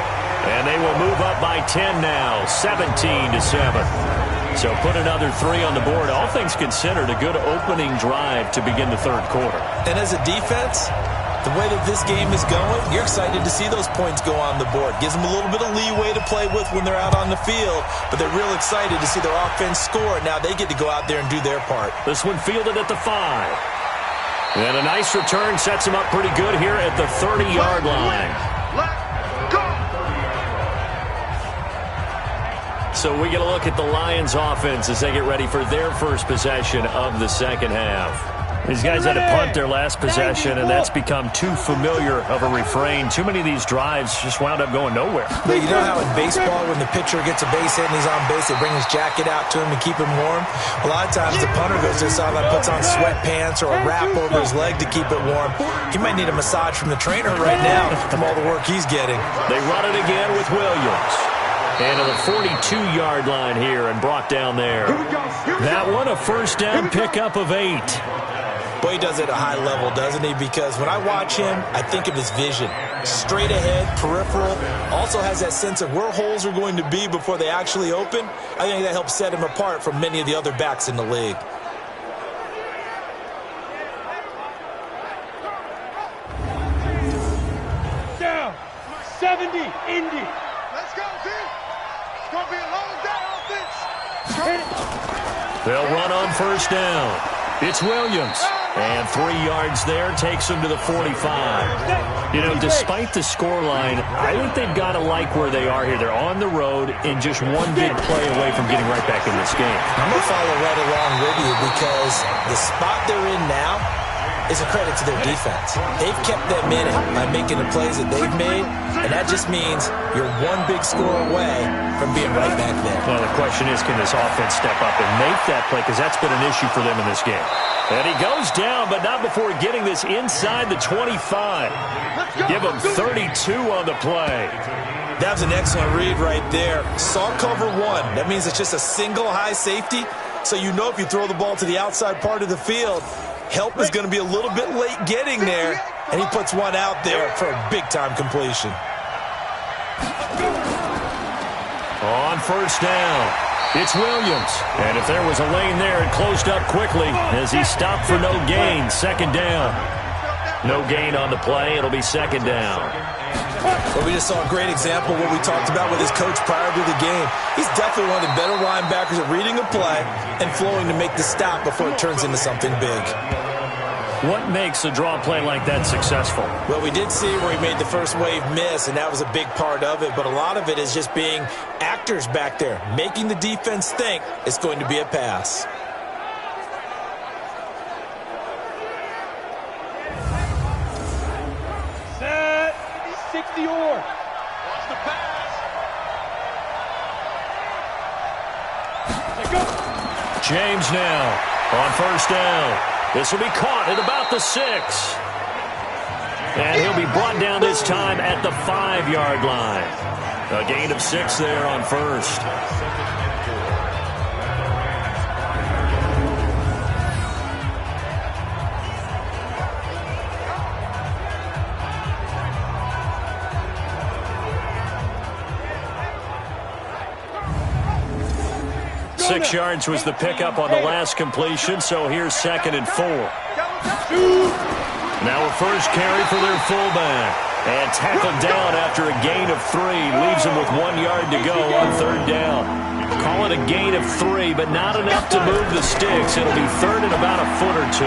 And they will move up by 10 now, 17-7. So put another 3 on the board. All things considered, a good opening drive to begin the 3rd quarter. And as a defense, the way that this game is going, you're excited to see those points go on the board. Gives them a little bit of leeway to play with when they're out on the field, but they're real excited to see their offense score. Now they get to go out there and do their part. This one fielded at the 5. And a nice return sets him up pretty good here at the 30-yard line. So we get a look at the Lions offense as they get ready for their first possession of the 2nd half. These guys had to punt their last possession, and that's become too familiar of a refrain. Too many of these drives just wound up going nowhere. But you know how in baseball, when the pitcher gets a base hit and he's on base, they bring his jacket out to him and keep him warm? A lot of times the punter goes to the sideline, puts on sweatpants or a wrap over his leg to keep it warm. He might need a massage from the trainer right now from all the work he's getting. They run it again with Williams. And to the 42-yard line here and brought down there. That one a 1st down pickup of 8. Boy, he does it at a high level, doesn't he? Because when I watch him, I think of his vision. Straight ahead, peripheral. Also has that sense of where holes are going to be before they actually open. I think that helps set him apart from many of the other backs in the league. Down. 70, Indy. Let's go, team. It's going to be a long day, offense. Hit it. They'll run on first down. It's Williams. And 3 yards there takes them to the 45. You know, despite the scoreline, I think they've got to like where they are here. They're on the road and just one big play away from getting right back in this game. I'm going to follow right along with you because the spot they're in now is a credit to their defense. They've kept them in it by making the plays that they've made, and that just means you're one big score away from being right back there. Well, the question is, can this offense step up and make that play? Because that's been an issue for them in this game. And he goes down, but not before getting this inside the 25. Give him 32 on the play. That was an excellent read right there. Saw cover one. That means it's just a single high safety. So you know if you throw the ball to the outside part of the field, help is going to be a little bit late getting there. And he puts one out there for a big-time completion. On first down, it's Williams. And if there was a lane there, it closed up quickly as he stopped for no gain. Second down. No gain on the play. It'll be second down. Well, we just saw a great example of what we talked about with his coach prior to the game. He's definitely one of the better linebackers at reading a play and flowing to make the stop before it turns into something big. What makes a draw play like that successful? Well, we did see where he made the first wave miss, and that was a big part of it. But a lot of it is just being actors back there, making the defense think it's going to be a pass. Set. 60 or. Watch the pass. Let go. James now on first down. This will be caught at about the 6. And he'll be brought down this time at the 5-yard line. A gain of 6 there on first. Six yards was the pickup on the last completion, so here's 2nd and 4. Now a first carry for their fullback. And tackled down after a gain of 3. Leaves him with 1 yard to go on third down. Call it a gain of 3, but not enough to move the sticks. It'll be third and about a foot or 2.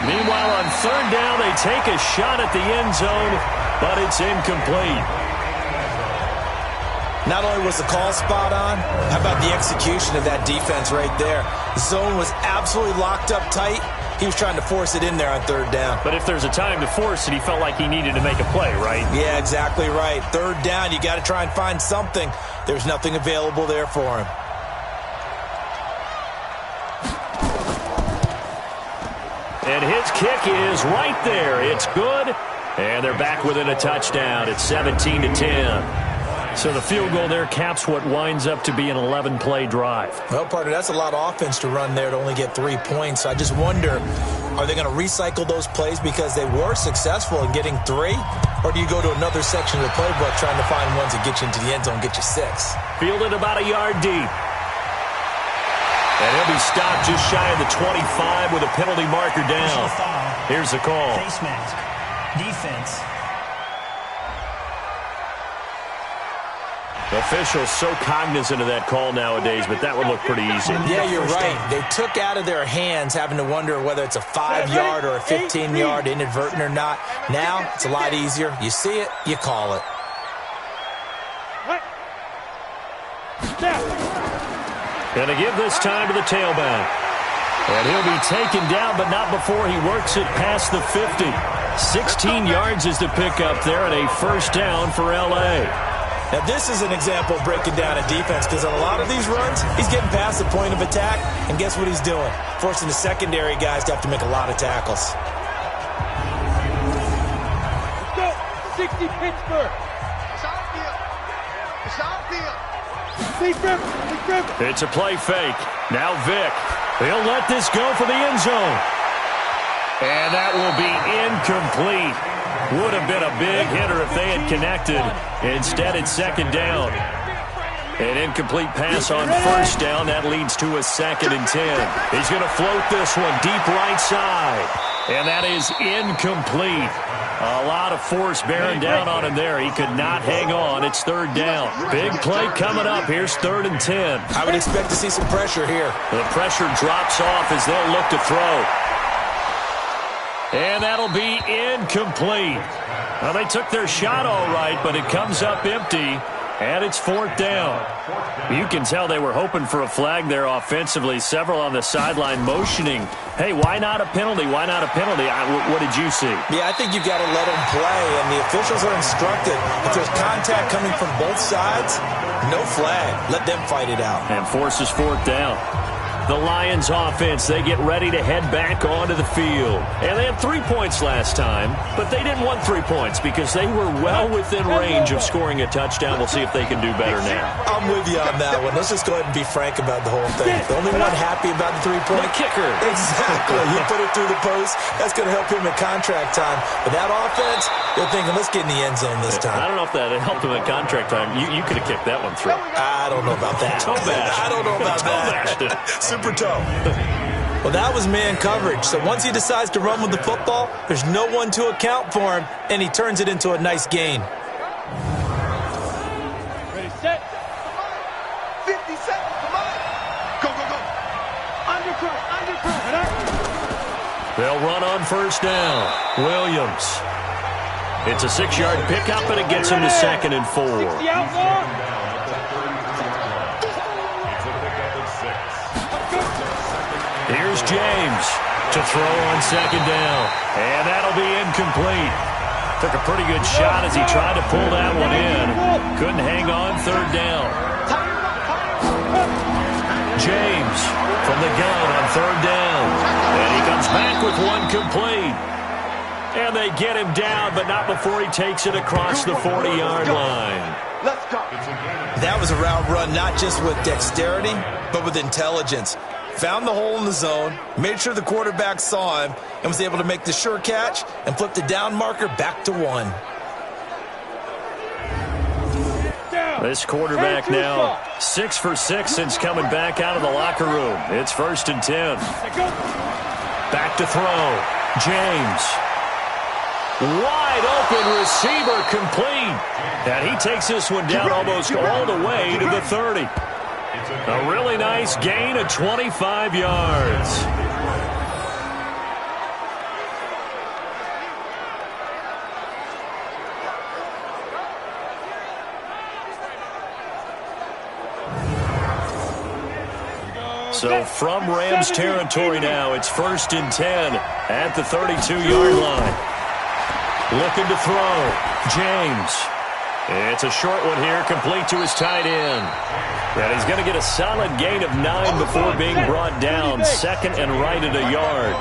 Meanwhile, on third down, they take a shot at the end zone, but it's incomplete. Not only was the call spot on, how about the execution of that defense right there? The zone was absolutely locked up tight. He was trying to force it in there on third down. But if there's a time to force it, he felt like he needed to make a play, right? Yeah, exactly right. Third down, you got to try and find something. There's nothing available there for him. And his kick is right there. It's good. And they're back within a touchdown. It's 17-10. So the field goal there caps what winds up to be an 11-play drive. Well, partner, that's a lot of offense to run there to only get 3 points. I just wonder, are they going to recycle those plays because they were successful in getting 3? Or do you go to another section of the playbook trying to find ones that get you into the end zone and get you 6? Fielded about a yard deep. And he'll be stopped just shy of the 25 with a penalty marker down. Here's the call. Face mask. Defense. Officials so cognizant of that call nowadays, but that would look pretty easy. Yeah, you're right. They took out of their hands having to wonder whether it's a 5-yard or a 15-yard inadvertent or not. Now, it's a lot easier. You see it, you call it. Gonna give this time to the tailback. And he'll be taken down, but not before he works it past the 50. 16 yards is the pickup there and a first down for L.A. Now, this is an example of breaking down a defense because on a lot of these runs, he's getting past the point of attack, and guess what he's doing? Forcing the secondary guys to have to make a lot of tackles. Let's go. 60 Pittsburgh. It's a play fake. Now Vick. He'll let this go for the end zone. And that will be incomplete. Would have been a big hitter if they had connected. Instead, it's second down. An incomplete pass on first down. That leads to a 2nd and 10. He's going to float this one deep right side. And that is incomplete. A lot of force bearing down on him there. He could not hang on. It's 3rd down. Big play coming up. Here's 3rd and 10. I would expect to see some pressure here. The pressure drops off as they'll look to throw. And that'll be incomplete. Well, they took their shot all right, but it comes up empty, and it's 4th down. You can tell they were hoping for a flag there offensively. Several on the sideline motioning, hey, why not a penalty? Why not a penalty? What did you see? Yeah, I think you've got to let them play, and the officials are instructed. If there's contact coming from both sides, no flag. Let them fight it out. And forces 4th down. The Lions offense, they get ready to head back onto the field. And they had 3 points last time, but they didn't want 3 points because they were well within range of scoring a touchdown. We'll see if they can do better now. I'm with you on that one. Let's just go ahead and be frank about the whole thing. The only one happy about the 3-point kicker. Exactly. He put it through the post. That's going to help him at contract time. But that offense, they're thinking, let's get in the end zone this time. I don't know if that helped him at contract time. You could have kicked that one through. I don't know about that. Toe bash. I don't know about that. Super toe. Well, that was man coverage. So once he decides to run with the football, there's no one to account for him, and he turns it into a nice gain. Ready, set. 50 seconds, come on. Go, go, go. Under press. They'll run on first down. Williams. It's a 6-yard pickup, and it gets him to 2nd and 4. 60 out long. Here's James to throw on 2nd down. And that'll be incomplete. Took a pretty good shot as he tried to pull that one in. Couldn't hang on 3rd down. James from the gun on 3rd down. And he comes back with one complete. And they get him down, but not before he takes it across the 40-yard line. Let's go. That was a route run not just with dexterity, but with intelligence. Found the hole in the zone, made sure the quarterback saw him, and was able to make the sure catch and flip the down marker back to 1. This quarterback now 6 for 6 since coming back out of the locker room. It's 1st and 10. Back to throw. James. Wide open receiver complete. And he takes this one down almost all the way to the 30. A really nice gain of 25 yards. So from Rams territory now, it's 1st and 10 at the 32-yard line. Looking to throw. James. It's a short one here, complete to his tight end. And he's going to get a solid gain of 9 before being brought down. 2nd and right at a yard.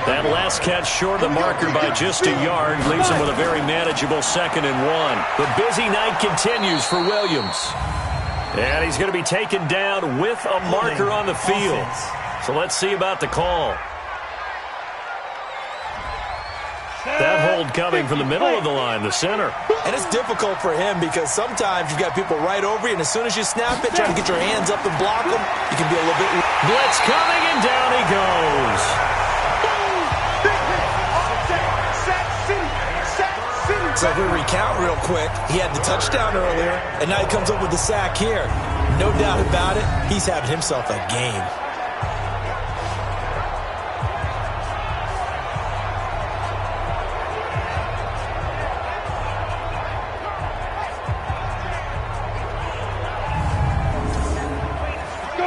That last catch short of the marker by just a yard leaves him with a very manageable 2nd and 1. The busy night continues for Williams. And he's going to be taken down with a marker on the field. So let's see about the call. That hold coming from the middle of the line, the center. And it's difficult for him because sometimes you've got people right over you, and as soon as you snap it, trying to get your hands up and block them, you can be a little bit... Blitz coming, and down he goes. So if we recount real quick, he had the touchdown earlier, and now he comes up with the sack here. No doubt about it, he's having himself a game.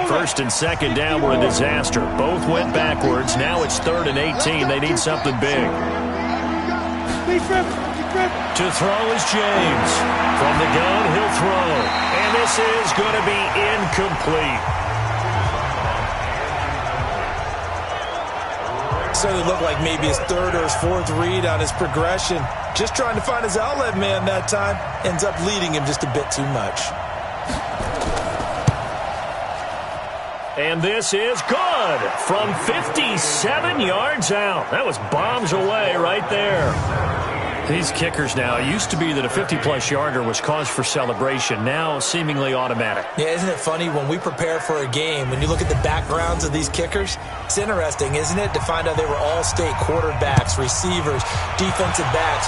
First and 2nd down were a disaster. Both went backwards. Now it's 3rd and 18. They need something big. To throw is James. From the gun, he'll throw. And this is going to be incomplete. Certainly looked like maybe his 3rd or his 4th read on his progression. Just trying to find his outlet man that time. Ends up leading him just a bit too much. And this is good from 57 yards out. That was bombs away right there. These kickers now, it used to be that a 50-plus yarder was cause for celebration. Now seemingly automatic. Yeah, isn't it funny when we prepare for a game, when you look at the backgrounds of these kickers, it's interesting, isn't it, to find out they were all-state quarterbacks, receivers, defensive backs,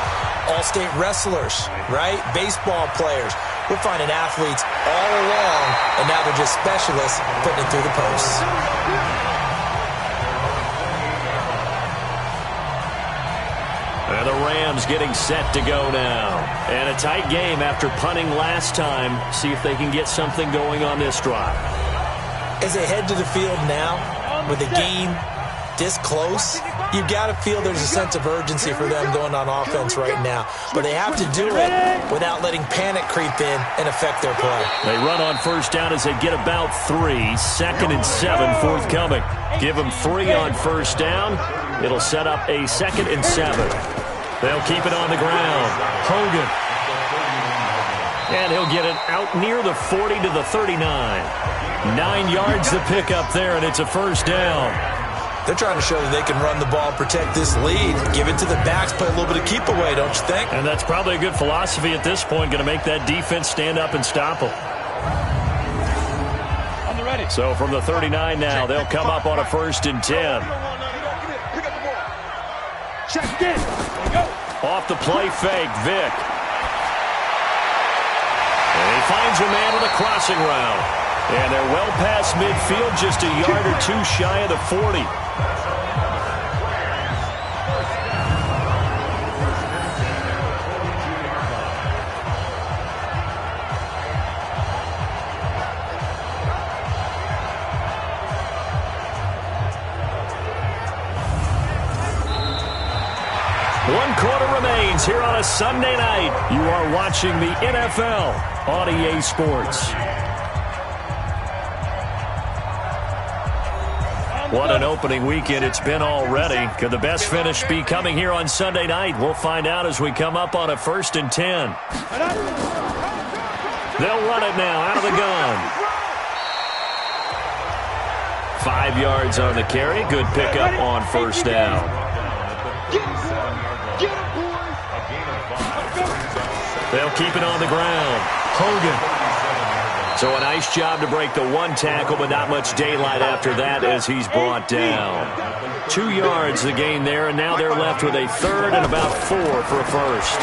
all-state wrestlers, right? Baseball players. We're finding athletes all along, and now they're just specialists putting it through the posts. And the Rams getting set to go now. And a tight game after punting last time. See if they can get something going on this drive. As they head to the field now, with the game this close, you've got to feel there's a sense of urgency for them going on offense right now. But they have to do it without letting panic creep in and affect their play. They run on first down as they get about 3. 2nd and 7 forthcoming. Give them 3 on first down. It'll set up a 2nd and 7. They'll keep it on the ground. Hogan. And he'll get it out near the 40 to the 39. 9 yards to pick up there, and it's a first down. They're trying to show that they can run the ball, protect this lead, give it to the backs, play a little bit of keep away, don't you think? And that's probably a good philosophy at this point, going to make that defense stand up and stop them. So from the 39 now, they'll come up on a 1st and 10. Check in. Off the play fake, Vick. And he finds a man on a crossing route. And they're well past midfield, just a yard or 2 shy of the 40. One quarter remains here on a Sunday night. You are watching the NFL on EA Sports. What an opening weekend it's been already. Could the best finish be coming here on Sunday night? We'll find out as we come up on a 1st and 10. They'll run it now out of the gun. 5 yards on the carry. Good pickup on first down. They'll keep it on the ground. Hogan. So a nice job to break the 1 tackle, but not much daylight after that as he's brought down. 2 yards the gain there, and now they're left with a 3rd and about 4 for a first.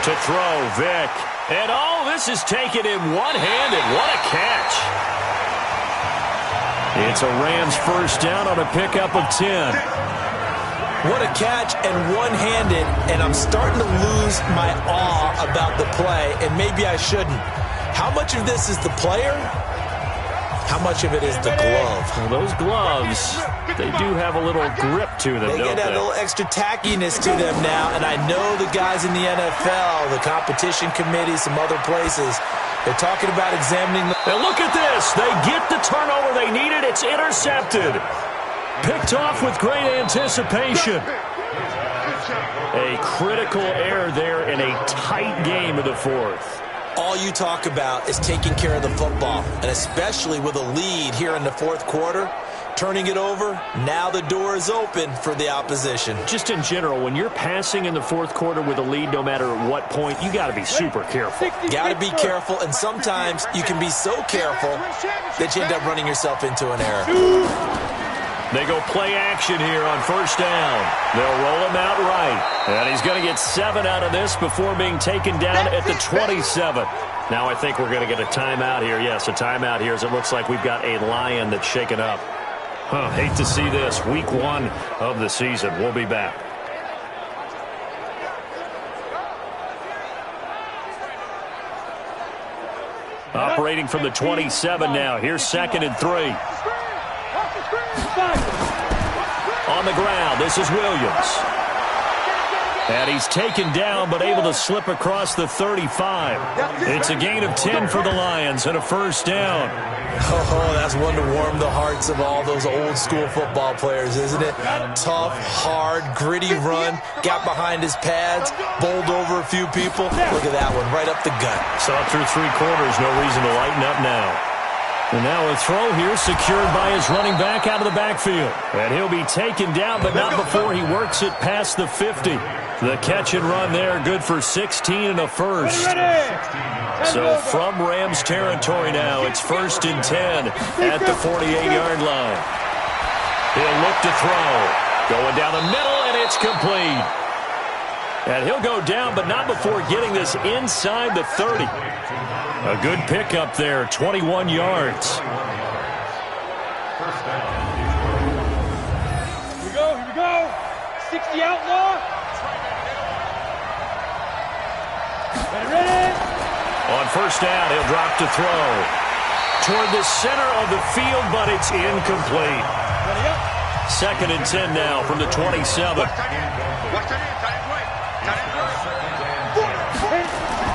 To throw, Vick. And this is taken in one-handed. What a catch. It's a Rams first down on a pickup of 10. What a catch and one-handed, and I'm starting to lose my awe about the play, and maybe I shouldn't. How much of this is the player? How much of it is the glove? Well, those gloves, they do have a little grip to them, don't they? They get a little extra tackiness to them now, and I know the guys in the NFL, the competition committee, some other places, they're talking about examining. And look at this. They get the turnover they needed. It's intercepted. Picked off with great anticipation. A critical error there in a tight game of the 4th. All you talk about is taking care of the football, and especially with a lead here in the 4th quarter, turning it over, now the door is open for the opposition. Just in general, when you're passing in the 4th quarter with a lead, no matter what point, you got to be super careful. Got to be careful, and sometimes you can be so careful that you end up running yourself into an error. They go play action here on first down. They'll roll him out right. And he's going to get 7 out of this before being taken down at the 27. Now I think we're going to get a timeout here. Yes, a timeout here as it looks like we've got a Lion that's shaken up. Hate to see this. Week 1 of the season. We'll be back. Operating from the 27 now. Here's 2nd and 3. On the ground, this is Williams. And he's taken down, but able to slip across the 35. It's a gain of 10 for the Lions and a first down. Oh, that's one to warm the hearts of all those old-school football players, isn't it? Tough, hard, gritty run. Got behind his pads, bowled over a few people. Look at that one, right up the gut. Saw it through 3 quarters. No reason to lighten up now. And now a throw here secured by his running back out of the backfield. And he'll be taken down, but not before he works it past the 50. The catch and run there, good for 16 and a first. So from Rams territory now, it's 1st and 10 at the 48-yard line. He'll look to throw. Going down the middle, and it's complete. And he'll go down, but not before getting this inside the 30. A good pickup there, 21 yards. Here we go. 60 outlaw. Ready. On 1st down, he'll drop to throw. Toward the center of the field, but it's incomplete. 2nd and 10 now from the 27.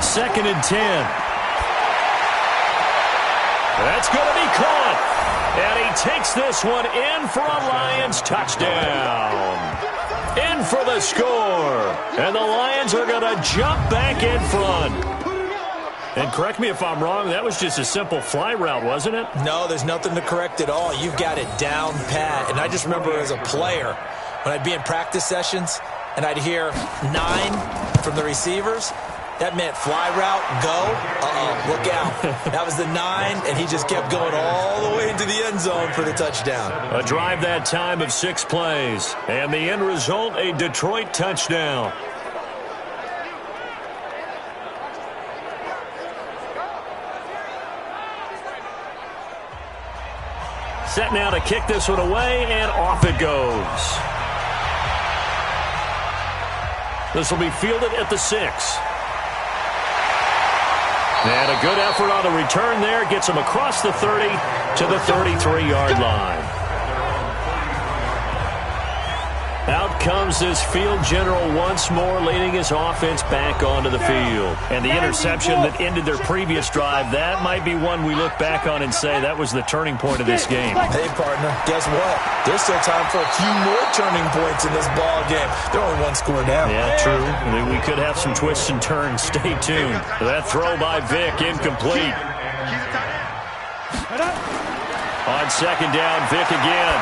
2nd and 10. That's going to be caught. And he takes this one in for a Lions touchdown. In for the score. And the Lions are going to jump back in front. And correct me if I'm wrong, that was just a simple fly route, wasn't it? No, there's nothing to correct at all. You've got it down pat. And I just remember as a player, when I'd be in practice sessions, and I'd hear 9 from the receivers, that meant fly route, go, look out. That was the 9, and he just kept going all the way into the end zone for the touchdown. A drive that time of 6 plays. And the end result, a Detroit touchdown. Set now to kick this one away, and off it goes. This will be fielded at the 6. And a good effort on the return there. Gets him across the 30 to the 33-yard line. Out comes this field general once more, leading his offense back onto the field. And the interception that ended their previous drive, that might be one we look back on and say that was the turning point of this game. Hey, partner, guess what? There's still time for a few more turning points in this ball game. They're only 1 score down. Yeah, true. We could have some twists and turns. Stay tuned. That throw by Vick, incomplete. On 2nd down, Vick again.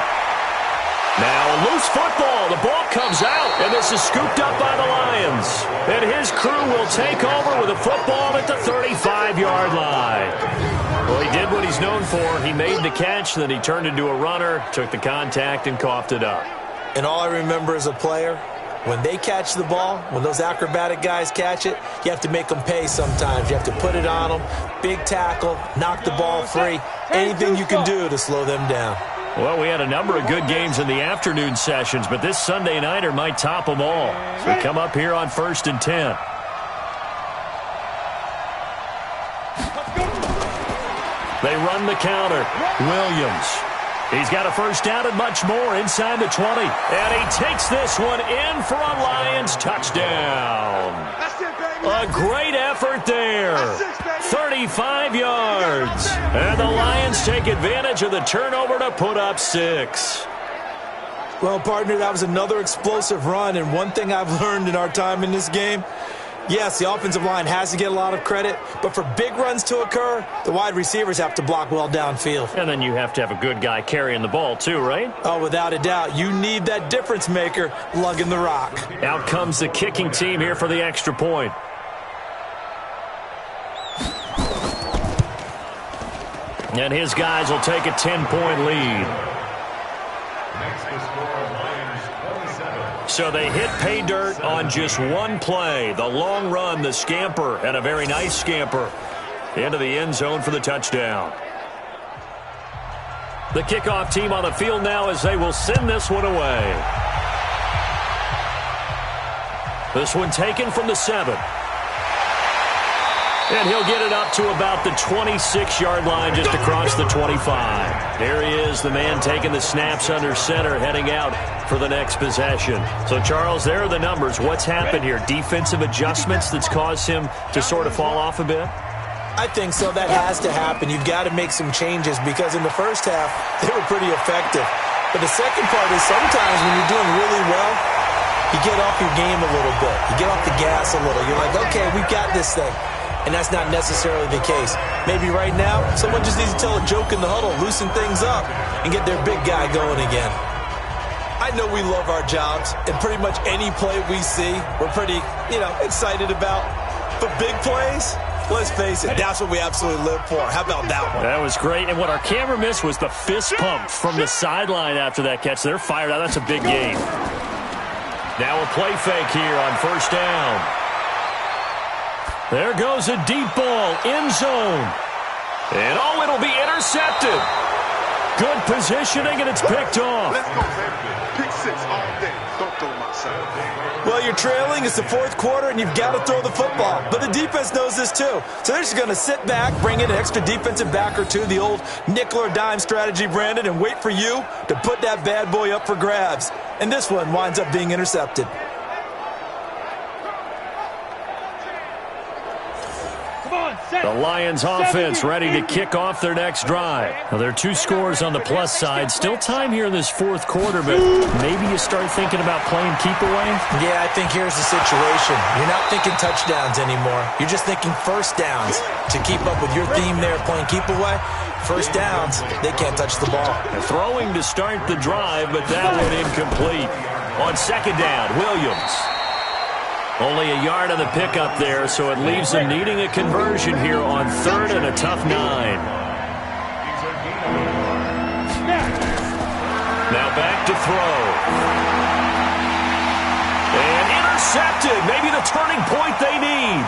Now a loose football. The ball comes out, and this is scooped up by the Lions. And his crew will take over with a football at the 35-yard line. Well, he did what he's known for. He made the catch, then he turned into a runner, took the contact, and coughed it up. And all I remember as a player, when they catch the ball, when those acrobatic guys catch it, you have to make them pay sometimes. You have to put it on them, big tackle, knock the ball free, anything you can do to slow them down. Well, we had a number of good games in the afternoon sessions, but this Sunday nighter might top them all. So we come up here on 1st and 10. They run the counter. Williams. He's got a 1st down and much more inside the 20. And he takes this one in for a Lions touchdown. A great effort there. 35 yards. And the Lions take advantage of the turnover to put up 6. Well, partner, that was another explosive run. And one thing I've learned in our time in this game, yes, the offensive line has to get a lot of credit, but for big runs to occur, the wide receivers have to block well downfield. And then you have to have a good guy carrying the ball too, right? Oh, without a doubt. You need that difference maker lugging the rock. Out comes the kicking team here for the extra point. And his guys will take a 10-point lead. So they hit pay dirt on just one play. The long run, the scamper, and a very nice scamper into the end zone for the touchdown. The kickoff team on the field now as they will send this one away. This one taken from the 7. And he'll get it up to about the 26-yard line just across the 25. There he is, the man taking the snaps under center, heading out for the next possession. So, Charles, there are the numbers. What's happened here? Defensive adjustments that's caused him to sort of fall off a bit? I think so. That has to happen. You've got to make some changes because in the first half, they were pretty effective. But the second part is sometimes when you're doing really well, you get off your game a little bit. You get off the gas a little. You're like, okay, we've got this thing. and that's not necessarily the case. Maybe right now, someone just needs to tell a joke in the huddle, loosen things up, and get their big guy going again. I know we love our jobs, and pretty much any play we see, we're pretty, excited about. But big plays, let's face it, that's what we absolutely live for. How about that one? That was great, and what our camera missed was the fist pump from the sideline after that catch. They're fired out. That's a big gain. Now a play fake here on first down. There goes a deep ball, end zone. And it'll be intercepted. Good positioning, and it's picked off. Let's go, baby. Pick 6 all day. Don't throw my side. Well, you're trailing. It's the fourth quarter, and you've got to throw the football. But the defense knows this, too. So they're just going to sit back, bring in an extra defensive back or two, the old nickel or dime strategy, Brandon, and wait for you to put that bad boy up for grabs. And this one winds up being intercepted. The Lions offense ready to kick off their next drive. Well, there are 2 scores on the plus side. Still time here in this fourth quarter, but maybe you start thinking about playing keep away? Yeah, I think here's the situation. You're not thinking touchdowns anymore. You're just thinking first downs. To keep up with your theme there, playing keep away, first downs, they can't touch the ball. Throwing to start the drive, but that one incomplete. On second down, Williams. Only a yard on the pickup there, so it leaves them needing a conversion here on third and a tough 9. Now back to throw. And intercepted. Maybe the turning point they need.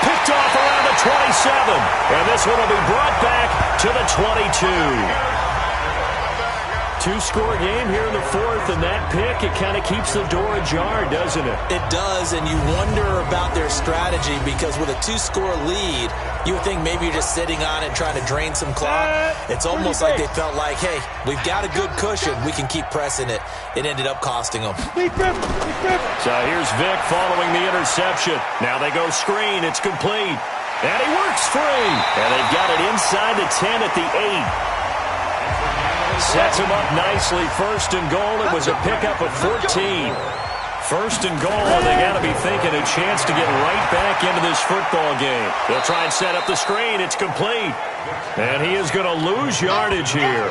Picked off around the 27. And this one will be brought back to the 22. 2-score game here in the fourth, and that pick, it kind of keeps the door ajar, doesn't it? It does, and you wonder about their strategy because with a 2-score lead, you would think maybe you're just sitting on it trying to drain some clock. It's almost like they felt like, hey, we've got a good cushion. We can keep pressing it. It ended up costing them. So here's Vic following the interception. Now they go screen. It's complete. And he works free. And they've got it inside the 10 at the 8. Sets him up nicely. First and goal. It was a pickup of 14. First and goal, and they got to be thinking a chance to get right back into this football game. They'll try and set up the screen. It's complete. And he is going to lose yardage here.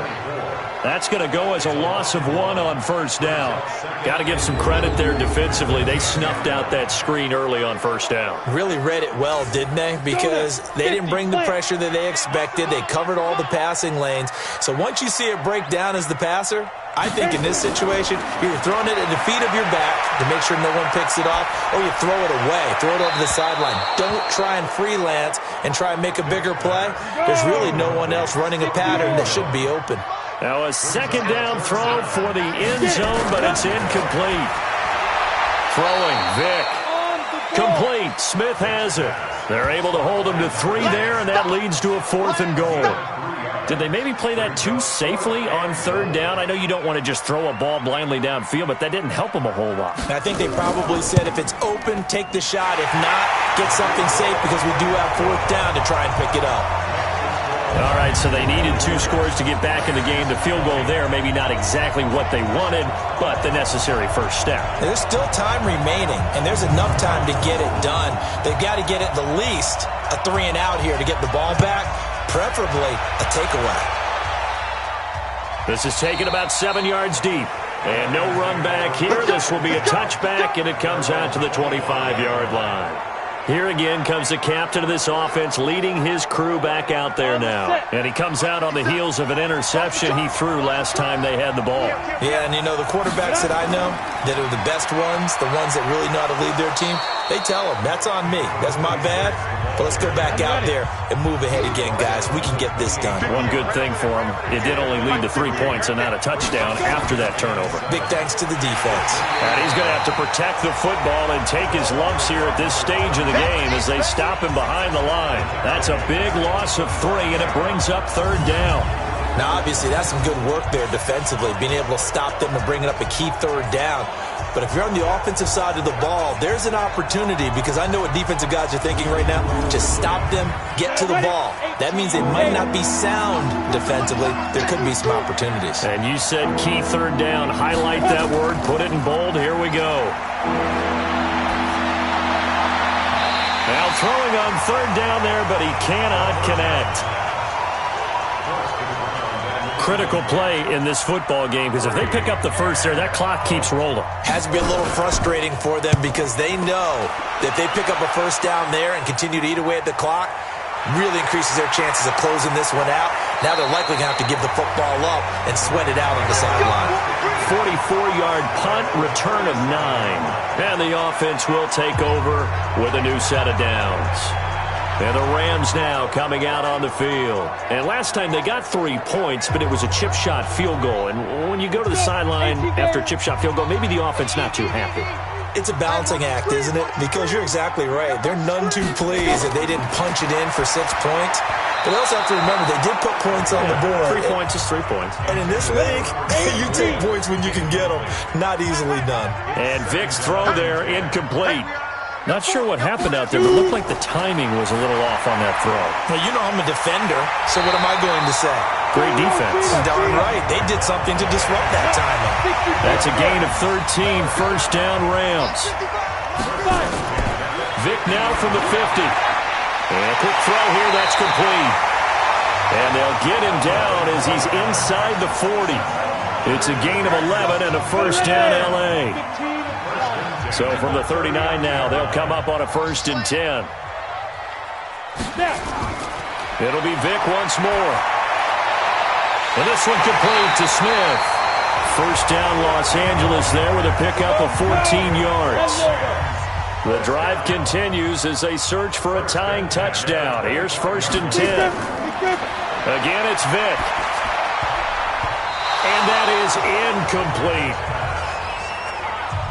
That's going to go as a loss of 1 on first down. Got to give some credit there defensively. They snuffed out that screen early on first down. Really read it well, didn't they? Because they didn't bring the pressure that they expected. They covered all the passing lanes. So once you see it break down as the passer, I think in this situation, you're throwing it at the feet of your back to make sure no one picks it off, or you throw it away, throw it over the sideline. Don't try and freelance and try and make a bigger play. There's really no one else running a pattern that should be open. Now a second down throw for the end zone, but it's incomplete. Throwing, Vic. Complete. Smith has it. They're able to hold him to 3 there, and that leads to a 4th and goal. Did they maybe play that too safely on third down? I know you don't want to just throw a ball blindly downfield, but that didn't help them a whole lot. I think they probably said if it's open, take the shot. If not, get something safe because we do have 4th down to try and pick it up. All right, so they needed 2 scores to get back in the game. The field goal there, maybe not exactly what they wanted, but the necessary first step. There's still time remaining, and there's enough time to get it done. They've got to get at the least a 3 and out here to get the ball back, preferably a takeaway. This is taken about 7 yards deep, and no run back here. This will be a touchback, and it comes out to the 25-yard line. Here again comes the captain of this offense leading his crew back out there now. And he comes out on the heels of an interception he threw last time they had the ball. Yeah, and you know, the quarterbacks that I know that are the best ones, the ones that really know how to lead their team, they tell them, that's on me. That's my bad. But let's go back out there and move ahead again, guys. We can get this done. One good thing for him, it did only lead to 3 points and not a touchdown after that turnover. Big thanks to the defense. And he's going to have to protect the football and take his lumps here at this stage of the game as they stop him behind the line. That's a big loss of 3, and it brings up 3rd down. Now, obviously, that's some good work there defensively, being able to stop them and bringing up a key 3rd down. But if you're on the offensive side of the ball, there's an opportunity because I know what defensive guys are thinking right now. Just stop them, get to the ball. That means they might not be sound defensively. There could be some opportunities. And you said key 3rd down. Highlight that word. Put it in bold. Here we go. Now throwing on third down there, but he cannot connect. Critical play in this football game, because if they pick up the first there, that clock keeps rolling. Has to be a little frustrating for them because they know that if they pick up a first down there and continue to eat away at the clock, really increases their chances of closing this one out. Now they're likely going to have to give the football up and sweat it out on the sideline. 44-yard punt, return of 9. And the offense will take over with a new set of downs. And the Rams now coming out on the field. And last time they got 3 points, but it was a chip shot field goal. And when you go to the sideline after a chip shot field goal, maybe the offense not too happy. It's a balancing act, isn't it? Because you're exactly right. They're none too pleased that they didn't punch it in for 6 points. But they also have to remember they did put points on the board. 3 points is 3 points. And in this league, you take points when you can get them. Not easily done. And Vic's throw there, incomplete. Not sure what happened out there, but it looked like the timing was a little off on that throw. Well, you know I'm a defender, so what am I going to say? Great defense. Darn right. They did something to disrupt that timing. That's a gain of 13, first down Rams. Vic now from the 50. And a quick throw here, that's complete. And they'll get him down as he's inside the 40. It's a gain of 11 and a first down L.A. So from the 39 now, they'll come up on a 1st and 10. It'll be Vic once more. And this one complete to Smith. First down Los Angeles there with a pickup of 14 yards. The drive continues as they search for a tying touchdown. Here's 1st and 10. Again, it's Vic. And that is incomplete.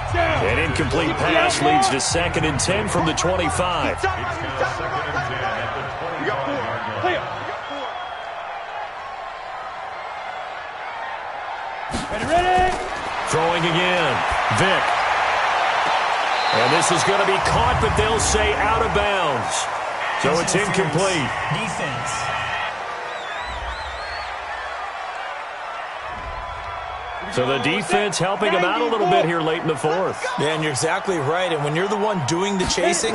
An incomplete pass leads to 2nd and 10 from the 25. Ready? Throwing again. Vic. And this is going to be caught, but they'll say out of bounds. So it's incomplete. Defense. So the defense helping him out a little bit here late in the 4th. Yeah, and you're exactly right. And when you're the one doing the chasing,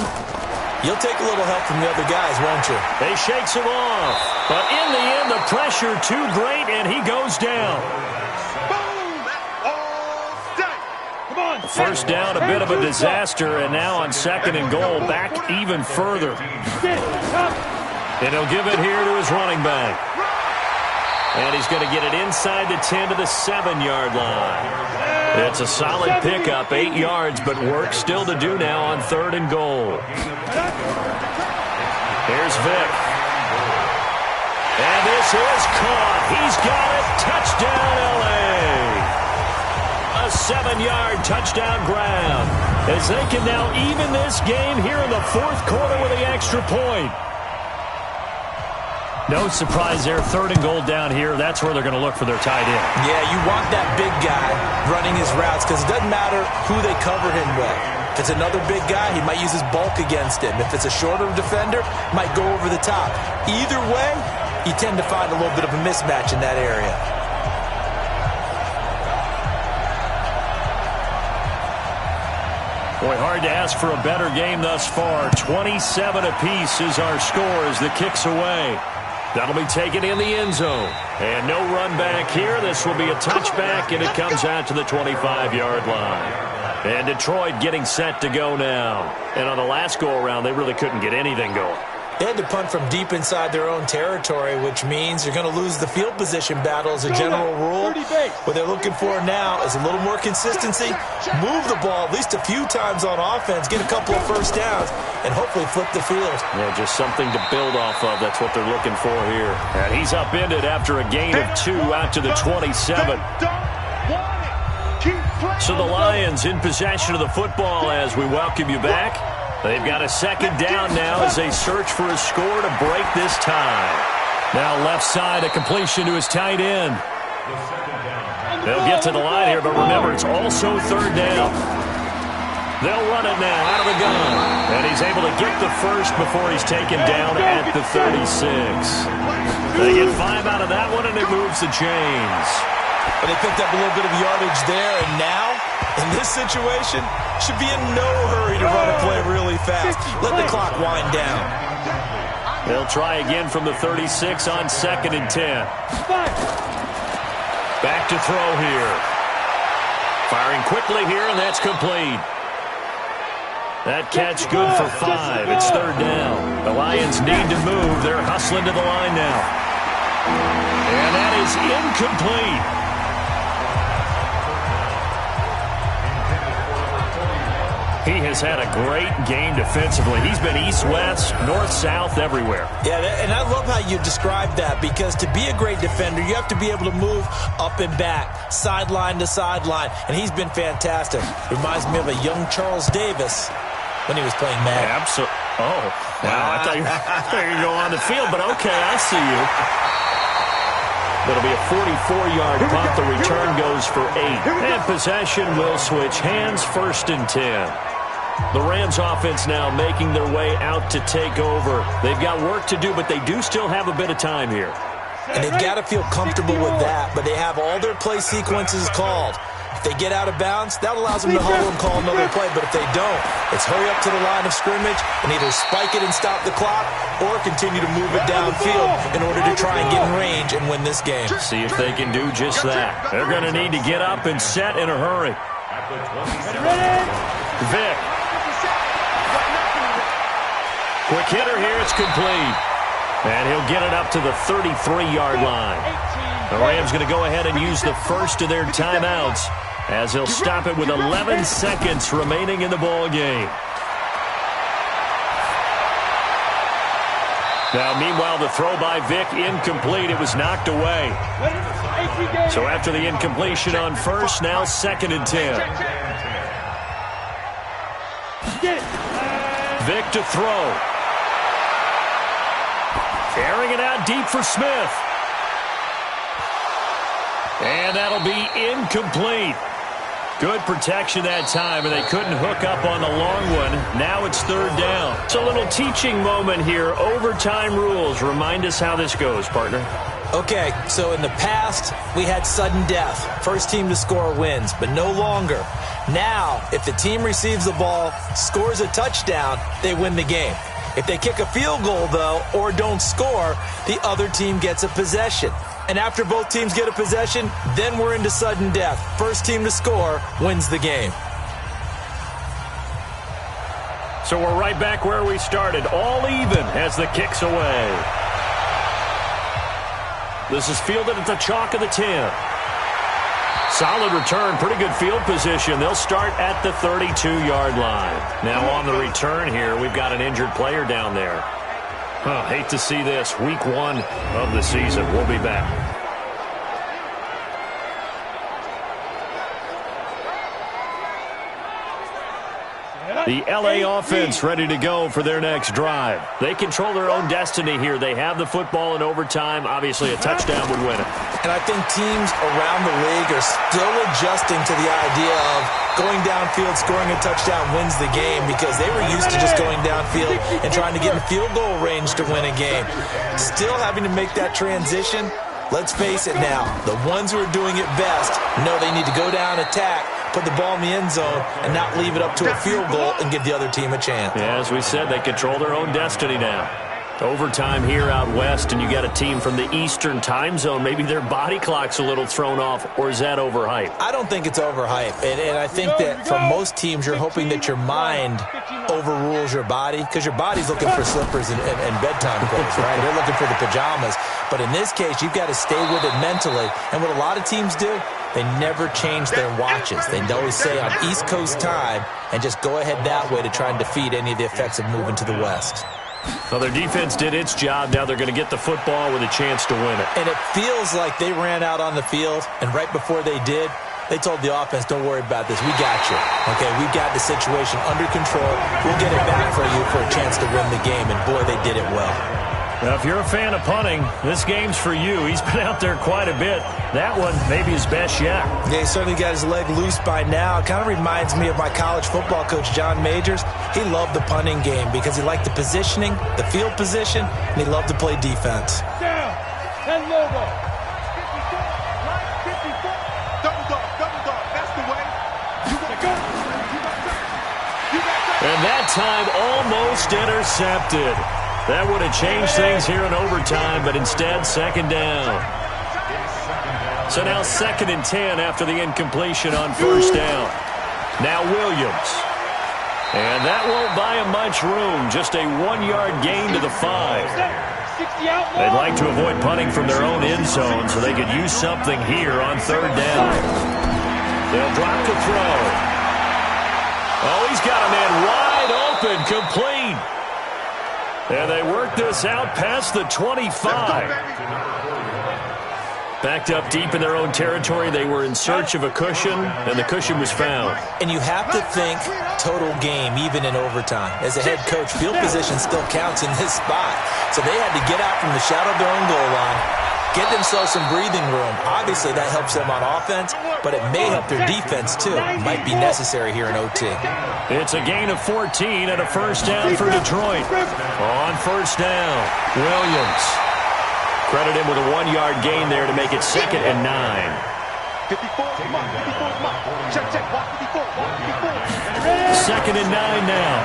you'll take a little help from the other guys, won't you? They shakes him off. But in the end, the pressure too great, and he goes down. First down, a bit of a disaster, and now on 2nd and goal, back even further. And he'll give it here to his running back. And he's going to get it inside the 10 to the 7-yard line. It's a solid pickup, 8 yards, but work still to do now on 3rd and goal. Here's Vic. And this is caught. He's got it. Touchdown, L.A. A 7-yard touchdown grab as they can now even this game here in the 4th quarter with the extra point. No surprise there, 3rd and goal down here. That's where they're going to look for their tight end. Yeah, you want that big guy running his routes because it doesn't matter who they cover him with. If it's another big guy, he might use his bulk against him. If it's a shorter defender, might go over the top. Either way, you tend to find a little bit of a mismatch in that area. Boy, hard to ask for a better game thus far. 27 apiece is our score as the kick's away. That'll be taken in the end zone. And no run back here. This will be a touchback, and it comes out to the 25-yard line. And Detroit getting set to go now. And on the last go-around, they really couldn't get anything going. They had to punt from deep inside their own territory, which means you're going to lose the field position battle as a general rule. What they're looking for now is a little more consistency, move the ball at least a few times on offense, get a couple of first downs, and hopefully flip the field. Yeah, just something to build off of. That's what they're looking for here. And he's upended after a gain of 2 out to the 27. So the Lions in possession of the football as we welcome you back. They've got a 2nd down now as they search for a score to break this tie. Now left side, a completion to his tight end. They'll get to the line here, but remember, it's also 3rd down. They'll run it now out of the gun. And he's able to get the first before he's taken down at the 36. They get 5 out of that one, and it moves the chains. But they picked up a little bit of yardage there, and now, in this situation, should be in no hurry to run a play really fast. Let the clock wind down. They'll try again from the 36 on 2nd and 10. Back to throw here. Firing quickly here, and that's complete. That catch good for 5. It's 3rd down. The Lions need to move. They're hustling to the line now. And that is incomplete. He has had a great game defensively. He's been east-west, north-south, everywhere. Yeah, and I love how you described that, because to be a great defender, you have to be able to move up and back, sideline to sideline, and he's been fantastic. Reminds me of a young Charles Davis when he was playing Madden. Absolutely. Oh, wow. I thought you were going to go on the field, but okay, I see you. It'll be a 44-yard punt. The return goes for 8. And possession will switch hands, 1st and 10. The Rams offense now making their way out to take over. They've got work to do, but they do still have a bit of time here. And they've got to feel comfortable with that, but they have all their play sequences called. If they get out of bounds, that allows them to huddle and call another play. But if they don't, it's hurry up to the line of scrimmage and either spike it and stop the clock or continue to move it downfield in order to try and get in range and win this game. See if they can do just that. They're going to need to get up and set in a hurry. Vic. Quick hitter here. It's complete. And he'll get it up to the 33-yard line. The Rams going to go ahead and use the first of their timeouts as he'll stop it with 11 seconds remaining in the ball game. Now, meanwhile, the throw by Vic incomplete. It was knocked away. So after the incompletion on first, now 2nd and 10. Vic to throw. Airing it out deep for Smith. And that'll be incomplete. Good protection that time, and they couldn't hook up on the long one. Now it's 3rd down. It's a little teaching moment here. Overtime rules. Remind us how this goes, partner. Okay, so in the past, we had sudden death. First team to score wins, but no longer. Now, if the team receives the ball, scores a touchdown, they win the game. If they kick a field goal, though, or don't score, the other team gets a possession. And after both teams get a possession, then we're into sudden death. First team to score wins the game. So we're right back where we started, all even as the kick's away. This is fielded at the chalk of the 10. Solid return, pretty good field position. They'll start at the 32-yard line. Now on the return here, we've got an injured player down there. Hate to see this. Week 1 of the season. We'll be back. The LA offense ready to go for their next drive. They control their own destiny here. They have the football in overtime. Obviously, a touchdown would win it. And I think teams around the league are still adjusting to the idea of going downfield, scoring a touchdown wins the game, because they were used to just going downfield and trying to get in field goal range to win a game. Still having to make that transition. Let's face it now, the ones who are doing it best know they need to go down, attack, put the ball in the end zone, and not leave it up to a field goal and give the other team a chance. Yeah, as we said, they control their own destiny now. Overtime here out west, and you got a team from the Eastern time zone. Maybe their body clock's a little thrown off, or is that overhyped? I don't think it's overhyped, and I think that for most teams, you're hoping that your mind overrules your body, because your body's looking for slippers and bedtime clothes, right? They're looking for the pajamas. But in this case, you've got to stay with it mentally. And what a lot of teams do, they never change their watches. They always say on East Coast time and just go ahead that way to try and defeat any of the effects of moving to the West. Well, their defense did its job. Now they're going to get the football with a chance to win it. And it feels like they ran out on the field, and right before they did, they told the offense, don't worry about this. We got you. Okay, we've got the situation under control. We'll get it back for you for a chance to win the game. And, boy, they did it well. Now, if you're a fan of punting, this game's for you. He's been out there quite a bit. That one, maybe his best yet. Yeah, he certainly got his leg loose by now. It kind of reminds me of my college football coach, John Majors. He loved the punting game because he liked the positioning, the field position, and he loved to play defense. Down and logo. 54, line 54. that time almost intercepted. That would have changed things here in overtime, but instead, second down. So now 2nd and 10 after the incompletion on first down. Now Williams. And that won't buy him much room. Just a 1-yard gain to the 5. They'd like to avoid punting from their own end zone so they could use something here on 3rd down. They'll drop to throw. Oh, he's got a man wide open, complete. And they work this out past the 25. Backed up deep in their own territory. They were in search of a cushion, and the cushion was found. And you have to think total game, even in overtime. As a head coach, field position still counts in this spot. So they had to get out from the shadow of their own goal line, get themselves some breathing room. Obviously, that helps them on offense, but it may help their defense, too. Might be necessary here in OT. It's a gain of 14 and a first down for Detroit. On first down, Williams. Credit him with a 1-yard gain there to make it 2nd and 9. 2nd and 9 now.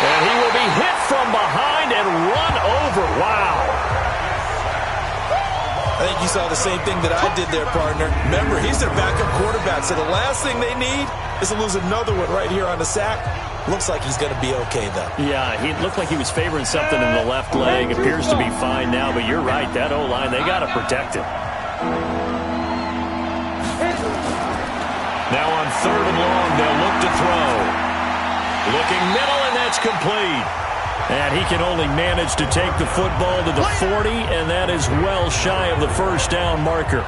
And he will be hit from behind and run over. Wow. I think you saw the same thing that I did there, partner. Remember, he's their backup quarterback, so the last thing they need is to lose another one right here on the sack. Looks like he's going to be okay, though. Yeah, he looked like he was favoring something in the left leg. Appears to be fine now, but you're right. That O-line, they got to protect him. Now on 3rd and long, they'll look to throw. Looking middle, and that's complete. And he can only manage to take the football to the 40, and that is well shy of the first down marker.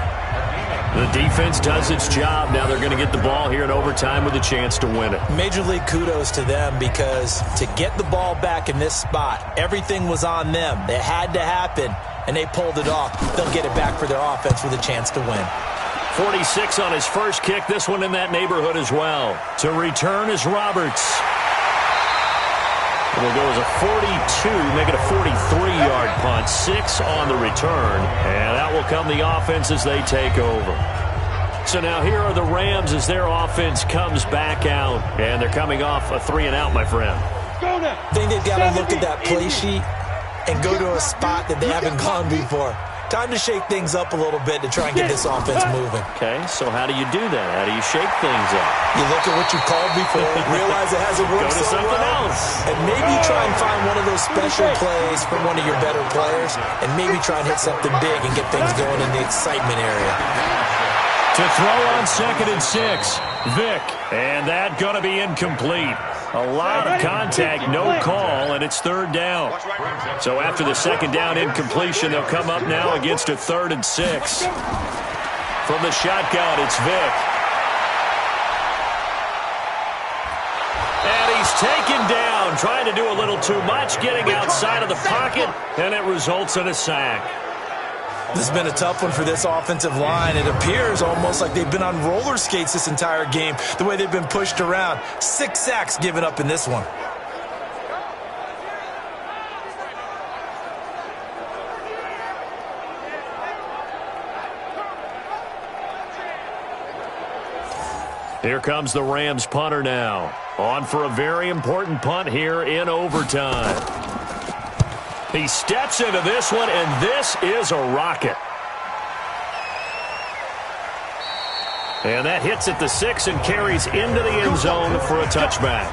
The defense does its job. Now they're going to get the ball here in overtime with a chance to win it. Major league kudos to them, because to get the ball back in this spot, everything was on them. It had to happen, and they pulled it off. They'll get it back for their offense with a chance to win. 46 on his first kick. This one in that neighborhood as well. To return is Roberts. It'll go as a 42, make it a 43-yard punt. 6 on the return, and out will come the offense as they take over. So now here are the Rams as their offense comes back out, and they're coming off a 3-and-out, my friend. I think they've got to look at that play sheet and go to a spot that they haven't gone before. Time to shake things up a little bit to try and get this offense moving. Okay, so how do you do that? How do you shake things up? You look at what you've called before, realize it hasn't worked so something well, else, and maybe try and find one of those special plays from one of your better players, and maybe try and hit something big and get things going in the excitement area. To throw on 2nd and 6, Vick, and that going to be incomplete. A lot of contact, no call, and it's 3rd down. So after the 2nd down incompletion, they'll come up now against a 3rd and 6. From the shotgun, it's Vick. And he's taken down, trying to do a little too much, getting outside of the pocket, and it results in a sack. This has been a tough one for this offensive line. It appears almost like they've been on roller skates this entire game, the way they've been pushed around. 6 sacks given up in this one. Here comes the Rams punter now. On for a very important punt here in overtime. He steps into this one, and this is a rocket. And that hits at the 6 and carries into the end zone for a touchback.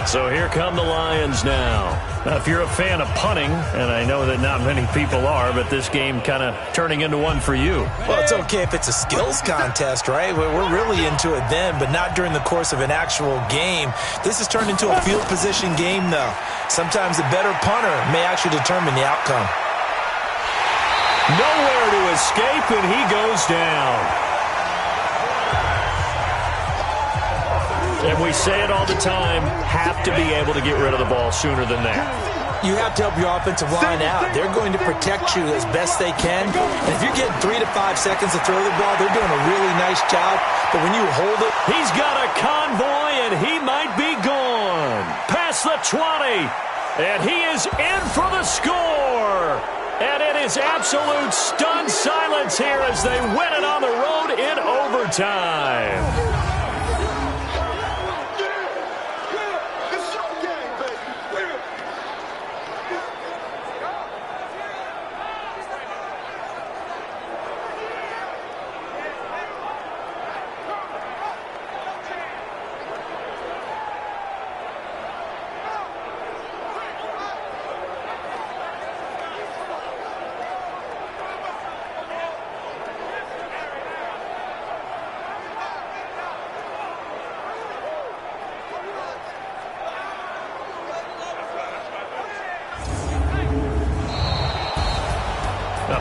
So here come the Lions now. Now, if you're a fan of punting, and I know that not many people are, but this game kind of turning into one for you. Well, it's okay if it's a skills contest, right? We're really into it then, but not during the course of an actual game. This has turned into a field position game, though. Sometimes the better punter may actually determine the outcome. Nowhere to escape, and he goes down. And we say it all the time, have to be able to get rid of the ball sooner than that. You have to help your offensive line out. They're going to protect you as best they can. And if you're getting 3 to 5 seconds to throw the ball, they're doing a really nice job. But when you hold it... He's got a convoy, and he might be gone. Past the 20. And he is in for the score. And it is absolute stunned silence here as they win it on the road in overtime.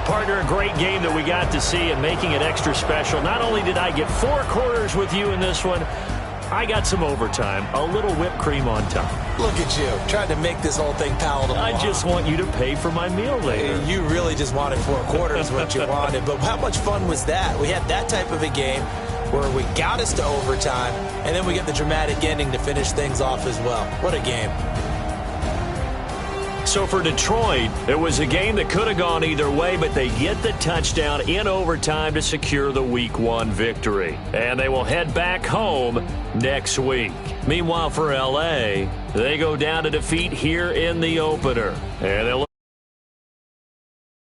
Partner, a great game that we got to see and making it extra special. Not only did I get 4 quarters with you in this one, I got some overtime, a little whipped cream on top. Look at you, trying to make this whole thing palatable. I just want you to pay for my meal later. You really just wanted 4 quarters what you wanted, but how much fun was that? We had that type of a game where we got us to overtime, and then we get the dramatic ending to finish things off as well. What a game. So for Detroit, it was a game that could have gone either way, but they get the touchdown in overtime to secure the Week 1 victory. And they will head back home next week. Meanwhile, for L.A., they go down to defeat here in the opener. And they'll